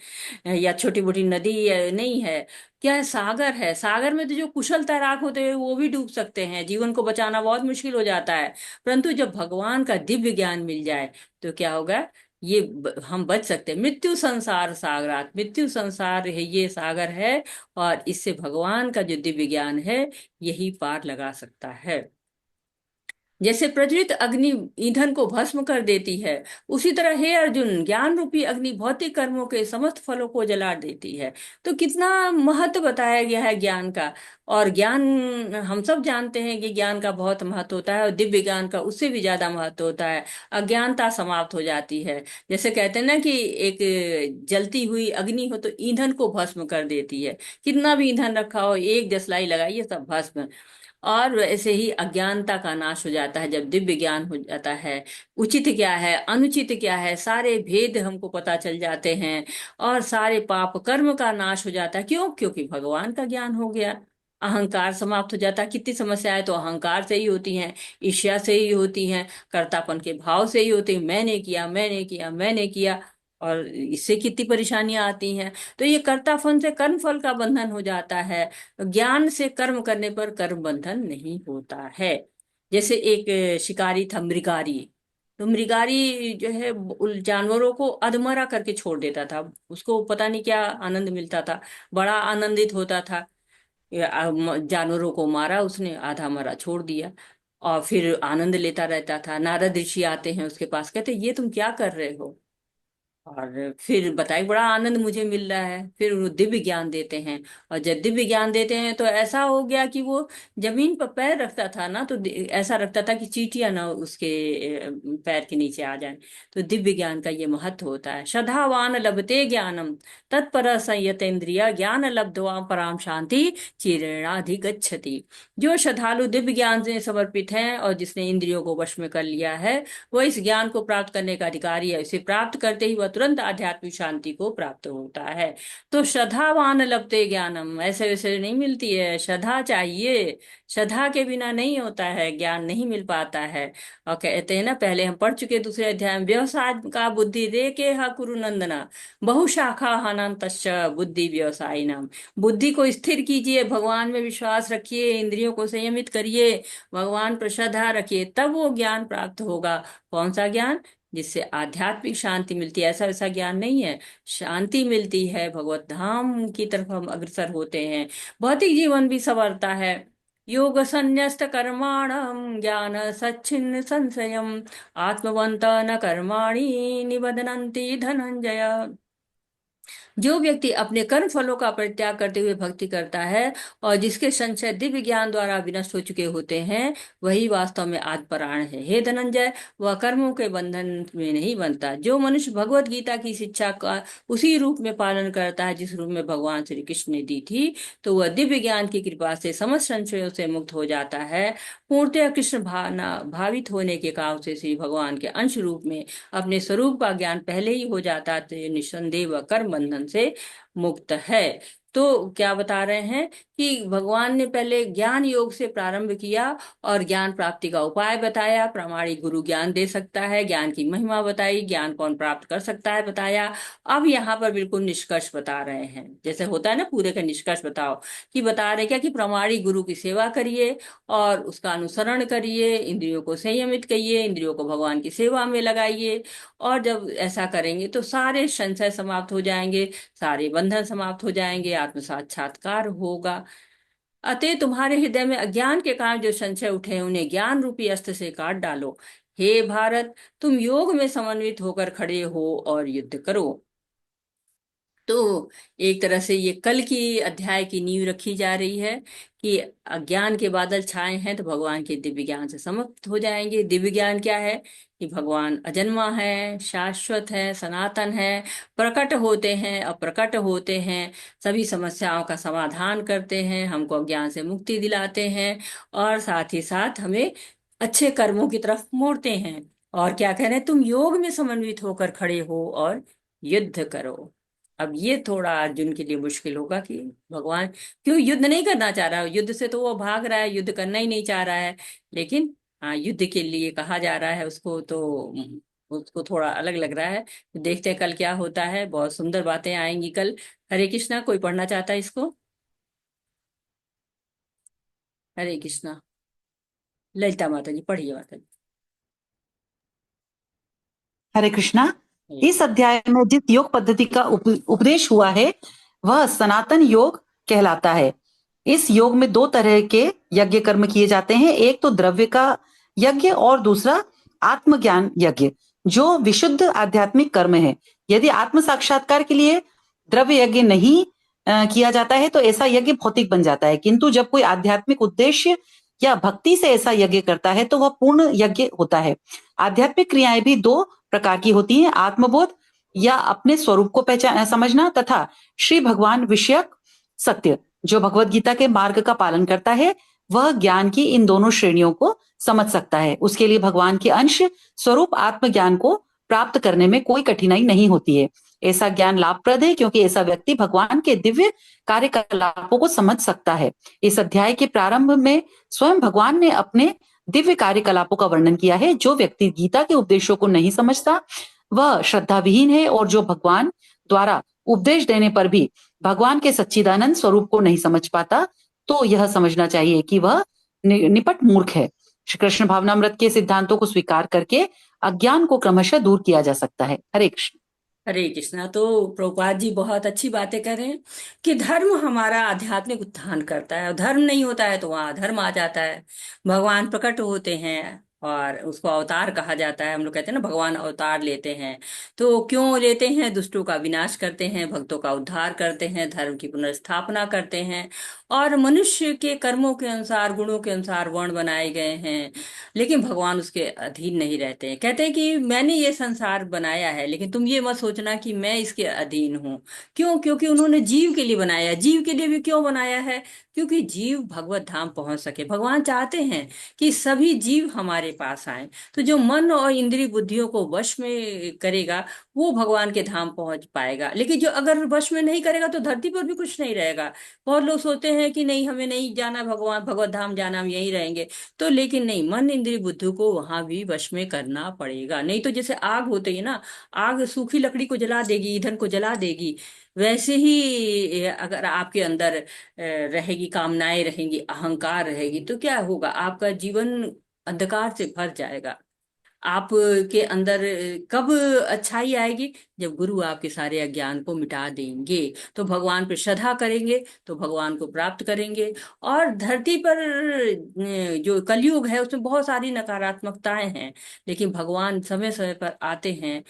या छोटी मोटी नदी नहीं है, क्या है, सागर है। सागर में तो जो कुशल तैराक होते हैं वो भी डूब सकते हैं, जीवन को बचाना बहुत मुश्किल हो जाता है। परंतु जब भगवान का दिव्य ज्ञान मिल जाए, तो क्या होगा, ये हम बच सकते हैं मृत्यु संसार सागरात। मृत्यु संसार है, ये सागर है, और इससे भगवान का जो दिव्य ज्ञान है, यही पार लगा सकता है। जैसे प्रज्वलित अग्नि ईंधन को भस्म कर देती है, उसी तरह हे अर्जुन, ज्ञान रूपी अग्नि भौतिक कर्मों के समस्त फलों को जला देती है। तो कितना महत्व बताया गया है ज्ञान का। और ज्ञान, हम सब जानते हैं कि ज्ञान का बहुत महत्व होता है, और दिव्य ज्ञान का उससे भी ज्यादा महत्व होता है। अज्ञानता समाप्त हो जाती है। जैसे कहते हैं ना कि एक जलती हुई अग्नि हो तो ईंधन को भस्म कर देती है, कितना भी ईंधन रखा हो, एक जसलाई लगाइए सब भस्म। और वैसे ही अज्ञानता का नाश हो जाता है जब दिव्य ज्ञान हो जाता है। उचित क्या है, अनुचित क्या है, सारे भेद हमको पता चल जाते हैं, और सारे पाप कर्म का नाश हो जाता है। क्यों? क्योंकि भगवान का ज्ञान हो गया। अहंकार समाप्त हो जाता है। कितनी समस्याएं तो अहंकार से ही होती हैं, ईर्ष्या से ही होती हैं, कर्तापन के भाव से ही होती हैं, मैंने किया, मैंने किया, मैंने किया, और इससे कितनी परेशानियां आती हैं। तो ये कर्तापन से कर्म फल का बंधन हो जाता है, ज्ञान से कर्म करने पर कर्म बंधन नहीं होता है। जैसे एक शिकारी था, मृगारी। तो मृगारी जो है उन जानवरों को अधमरा करके छोड़ देता था, उसको पता नहीं क्या आनंद मिलता था, बड़ा आनंदित होता था। जानवरों को मारा उसने, आधा मरा छोड़ दिया, और फिर आनंद लेता रहता था। नारद ऋषि आते हैं उसके पास, कहते ये तुम क्या कर रहे हो? और फिर बताए बड़ा आनंद मुझे मिल रहा है। फिर वो दिव्य ज्ञान देते हैं, और जब दिव्य ज्ञान देते हैं तो ऐसा हो गया कि वो जमीन पर पैर रखता था ना, तो ऐसा रखता था कि चींटियां ना उसके पैर के नीचे आ जाए। तो दिव्य ज्ञान का ये महत्व होता है। श्रद्धावान लभते ज्ञानम तत्पर संयतेन्द्रिय ज्ञान लब्ध्वा पराम शांति चिरेणाधिगच्छति। जो श्रद्धालु दिव्य ज्ञान से समर्पित हैं और जिसने इंद्रियों को वश में कर लिया है, वो इस ज्ञान को प्राप्त करने का अधिकारी है। इसे प्राप्त करते ही वह तुरंत आध्यात्मिक शांति को प्राप्त होता है। तो श्रद्धावान लभते ज्ञानम, ऐसे वैसे नहीं मिलती है, श्रद्धा चाहिए। श्रद्धा के बिना नहीं होता है, ज्ञान नहीं मिल पाता है। और कहते हैं ना, पहले हम पढ़ चुके दूसरे अध्याय में, व्यवसाय का बुद्धि रे के हा कुरु नंदना बहुशाखा हनंतश्च बुद्धि व्यवसायी नाम। बुद्धि को स्थिर कीजिए, भगवान में विश्वास रखिए, इंद्रियों को संयमित करिए, भगवान पर श्रद्धा रखिए, तब वो ज्ञान प्राप्त होगा। कौन सा ज्ञान? जिससे आध्यात्मिक शांति मिलती है। ऐसा वैसा ज्ञान नहीं है, शांति मिलती है, भगवत धाम की तरफ हम अग्रसर होते हैं, भौतिक जीवन भी संवरता है। योग संन्यस्त कर्माणम ज्ञान सच्छिन्न संशयम आत्मवंत न कर्माणि निबधनन्ति धनंजय। जो व्यक्ति अपने कर्म फलों का परित्याग करते हुए भक्ति करता है, और जिसके संशय दिव्य ज्ञान द्वारा विनष्ट हो चुके होते हैं, वही वास्तव में आत्मपरायण है। हे धनंजय, वह कर्मों के बंधन में नहीं बनता। जो मनुष्य भगवत गीता की शिक्षा का उसी रूप में पालन करता है जिस रूप में भगवान श्री कृष्ण ने दी थी, तो वह दिव्य ज्ञान की कृपा से समस्त संशयों से मुक्त हो जाता है। पूर्णतः कृष्ण भावित होने के कारण से श्री भगवान के अंश रूप में अपने स्वरूप का ज्ञान पहले ही हो जाता है, तो निस्संदेह वह कर्म बंधन से मुक्त है। तो क्या बता रहे हैं कि भगवान ने पहले ज्ञान योग से प्रारंभ किया और ज्ञान प्राप्ति का उपाय बताया, प्रामाणिक गुरु ज्ञान दे सकता है, ज्ञान की महिमा बताई, ज्ञान कौन प्राप्त कर सकता है बताया। अब यहाँ पर बिल्कुल निष्कर्ष बता रहे हैं, जैसे होता है ना पूरे का निष्कर्ष बताओ, कि बता रहे क्या कि प्रामाणिक गुरु की सेवा करिए और उसका अनुसरण करिए, इंद्रियों को संयमित करिए, इंद्रियों को भगवान की सेवा में लगाइए। और जब ऐसा करेंगे तो सारे संशय समाप्त हो जाएंगे, सारे बंधन समाप्त हो जाएंगे, आत्म साक्षात्कार होगा। अतः तुम्हारे हृदय में अज्ञान के कारण जो संशय उठे हैं उन्हें ज्ञान रूपी अस्त्र से काट डालो। हे भारत, तुम योग में समन्वित होकर खड़े हो और युद्ध करो। तो एक तरह से ये कल की अध्याय की नींव रखी जा रही है कि अज्ञान के बादल छाए हैं तो भगवान के दिव्य ज्ञान से समाप्त हो जाएंगे। दिव्य ज्ञान क्या है? कि भगवान अजन्मा है, शाश्वत है, सनातन है, प्रकट होते हैं, अप्रकट होते हैं, सभी समस्याओं का समाधान करते हैं, हमको अज्ञान से मुक्ति दिलाते हैं और साथ ही साथ हमें अच्छे कर्मों की तरफ मोड़ते हैं। और क्या कह रहे हैं? तुम योग में समन्वित होकर खड़े हो और युद्ध करो। अब ये थोड़ा अर्जुन के लिए मुश्किल होगा कि भगवान क्यों युद्ध नहीं करना चाह रहा है। युद्ध से तो वो भाग रहा है, युद्ध करना ही नहीं चाह रहा है, लेकिन हाँ युद्ध के लिए कहा जा रहा है उसको, तो उसको थोड़ा अलग लग रहा है। तो देखते हैं कल क्या होता है, बहुत सुंदर बातें आएंगी कल। हरे कृष्णा। कोई पढ़ना चाहता है इसको? हरे कृष्णा। ललिता माता जी पढ़िए माता जी। हरे कृष्णा। इस अध्याय में जिस योग पद्धति का उपदेश हुआ है वह सनातन योग कहलाता है। इस योग में दो तरह के यज्ञ कर्म किए जाते हैं, एक तो द्रव्य का यज्ञ और दूसरा आत्मज्ञान यज्ञ, जो विशुद्ध आध्यात्मिक कर्म है। यदि आत्म साक्षात्कार के लिए द्रव्य यज्ञ नहीं किया जाता है तो ऐसा यज्ञ भौतिक बन जाता है, किंतु जब कोई आध्यात्मिक उद्देश्य या भक्ति से ऐसा यज्ञ करता है तो वह पूर्ण यज्ञ होता है। आध्यात्मिक क्रियाएं भी दो प्रकार की होती हैं, आत्मबोध या अपने स्वरूप को पहचान समझना तथा श्री भगवान विषयक सत्य। जो भगवत गीता के मार्ग का पालन करता है वह ज्ञान की इन दोनों श्रेणियों को समझ सकता है। उसके लिए भगवान के अंश स्वरूप आत्मज्ञान को प्राप्त करने में कोई कठिनाई नहीं होती है। ऐसा ज्ञान लाभप्रद है क्योंकि ऐसा व्यक्ति भगवान के दिव्य कार्यकलापों को समझ सकता है। इस अध्याय के प्रारंभ में स्वयं भगवान ने अपने दिव्य कार्यकलापों का वर्णन किया है। जो व्यक्ति गीता के उपदेशों को नहीं समझता वह श्रद्धाविहीन है, और जो भगवान द्वारा उपदेश देने पर भी भगवान के सच्चिदानंद स्वरूप को नहीं समझ पाता तो यह समझना चाहिए कि वह निपट मूर्ख है। श्री कृष्ण भावनामृत के सिद्धांतों को स्वीकार करके अज्ञान को क्रमशः दूर किया जा सकता है। हरे कृष्ण। हरे कृष्णा। तो प्रभुपाद जी बहुत अच्छी बातें कर रहे हैं कि धर्म हमारा आध्यात्मिक उत्थान करता है, और धर्म नहीं होता है तो वहां अधर्म आ जाता है। भगवान प्रकट होते हैं और उसको अवतार कहा जाता है। हम लोग कहते हैं ना भगवान अवतार लेते हैं, तो क्यों लेते हैं? दुष्टों का विनाश करते हैं, भक्तों का उद्धार करते हैं, धर्म की पुनर्स्थापना करते हैं। और मनुष्य के कर्मों के अनुसार, गुणों के अनुसार वर्ण बनाए गए हैं, लेकिन भगवान उसके अधीन नहीं रहते हैं। कहते हैं कि मैंने ये संसार बनाया है, लेकिन तुम ये मत सोचना कि मैं इसके अधीन हूँ। क्यों? क्योंकि उन्होंने जीव के लिए बनाया। जीव के लिए भी क्यों बनाया है? क्योंकि जीव भगवत धाम पहुंच सके। भगवान चाहते हैं कि सभी जीव हमारे पास आए। तो जो मन और इंद्रिय बुद्धियों को वश में करेगा वो भगवान के धाम पहुंच पाएगा, लेकिन जो अगर वश में नहीं करेगा तो धरती पर भी कुछ नहीं रहेगा। बहुत लोग सोचते हैं कि नहीं हमें नहीं जाना भगवान भगवत धाम जाना, हम यहीं रहेंगे। तो लेकिन नहीं, मन इंद्रिय बुद्धि को वहां भी वश में करना पड़ेगा। नहीं तो जैसे आग होती है ना, आग सूखी लकड़ी को जला देगी, ईंधन को जला देगी, वैसे ही अगर आपके अंदर रहेगी, कामनाएं रहेंगी, अहंकार रहेगी, तो क्या होगा? आपका जीवन अंधकार से भर जाएगा। आपके अंदर कब अच्छाई आएगी? जब गुरु आपके सारे अज्ञान को मिटा देंगे। तो भगवान पर श्रद्धा करेंगे तो भगवान को प्राप्त करेंगे। और धरती पर जो कलयुग है उसमें बहुत सारी नकारात्मकताएं हैं, लेकिन भगवान समय समय पर आते हैं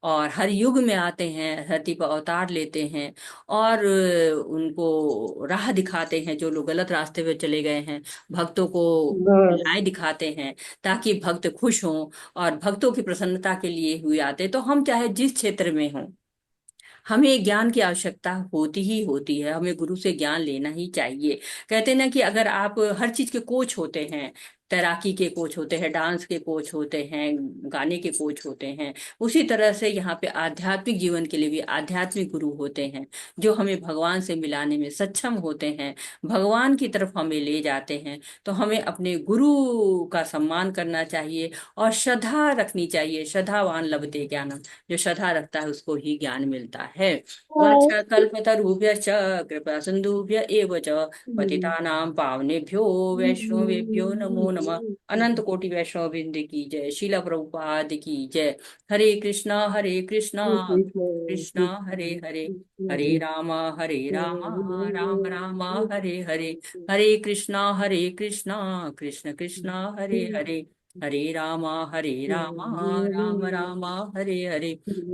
और हर युग में आते हैं, धरती पर अवतार लेते हैं और उनको राह दिखाते हैं। जो लोग गलत रास्ते पे चले गए हैं, भक्तों को न्याय दिखाते हैं ताकि भक्त खुश हों और भक्तों की प्रसन्नता के लिए हुए आते। तो हम चाहे जिस क्षेत्र में हों, हमें ज्ञान की आवश्यकता होती ही होती है। हमें गुरु से ज्ञान लेना ही चाहिए। कहते हैं ना कि अगर आप हर चीज के कोच होते हैं, तैराकी के कोच होते हैं, डांस के कोच होते हैं, गाने के कोच होते हैं, उसी तरह से यहाँ पे आध्यात्मिक जीवन के लिए भी आध्यात्मिक गुरु होते हैं, जो हमें भगवान से मिलाने में सक्षम होते हैं, भगवान की तरफ हमें ले जाते हैं। तो हमें अपने गुरु का सम्मान करना चाहिए और श्रद्धा रखनी चाहिए। श्रद्धावान लभते ज्ञानम, जो श्रद्धा रखता है उसको ही ज्ञान मिलता है। वाञ्छा कल्पतरुभ्यश्च कृपा सिन्धुभ्य एव च पतितानां पावनेभ्यो वैष्णवेभ्यो नमो नमः। अनंत कोटि वैष्णव वृंद की जय। शीला प्रभुपाद की जय। हरे कृष्णा कृष्णा हरे हरे, हरे रामा राम राम हरे हरे, हरे कृष्णा कृष्णा कृष्ण कृष्णा हरे हरे, हरे रामा राम राम हरे हरे।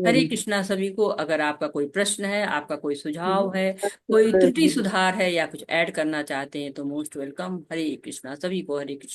हरे कृष्णा सभी को। अगर आपका कोई प्रश्न है, आपका कोई सुझाव है, कोई त्रुटि सुधार है या कुछ ऐड करना चाहते हैं तो मोस्ट वेलकम। हरे कृष्णा सभी को। हरे कृष्णा।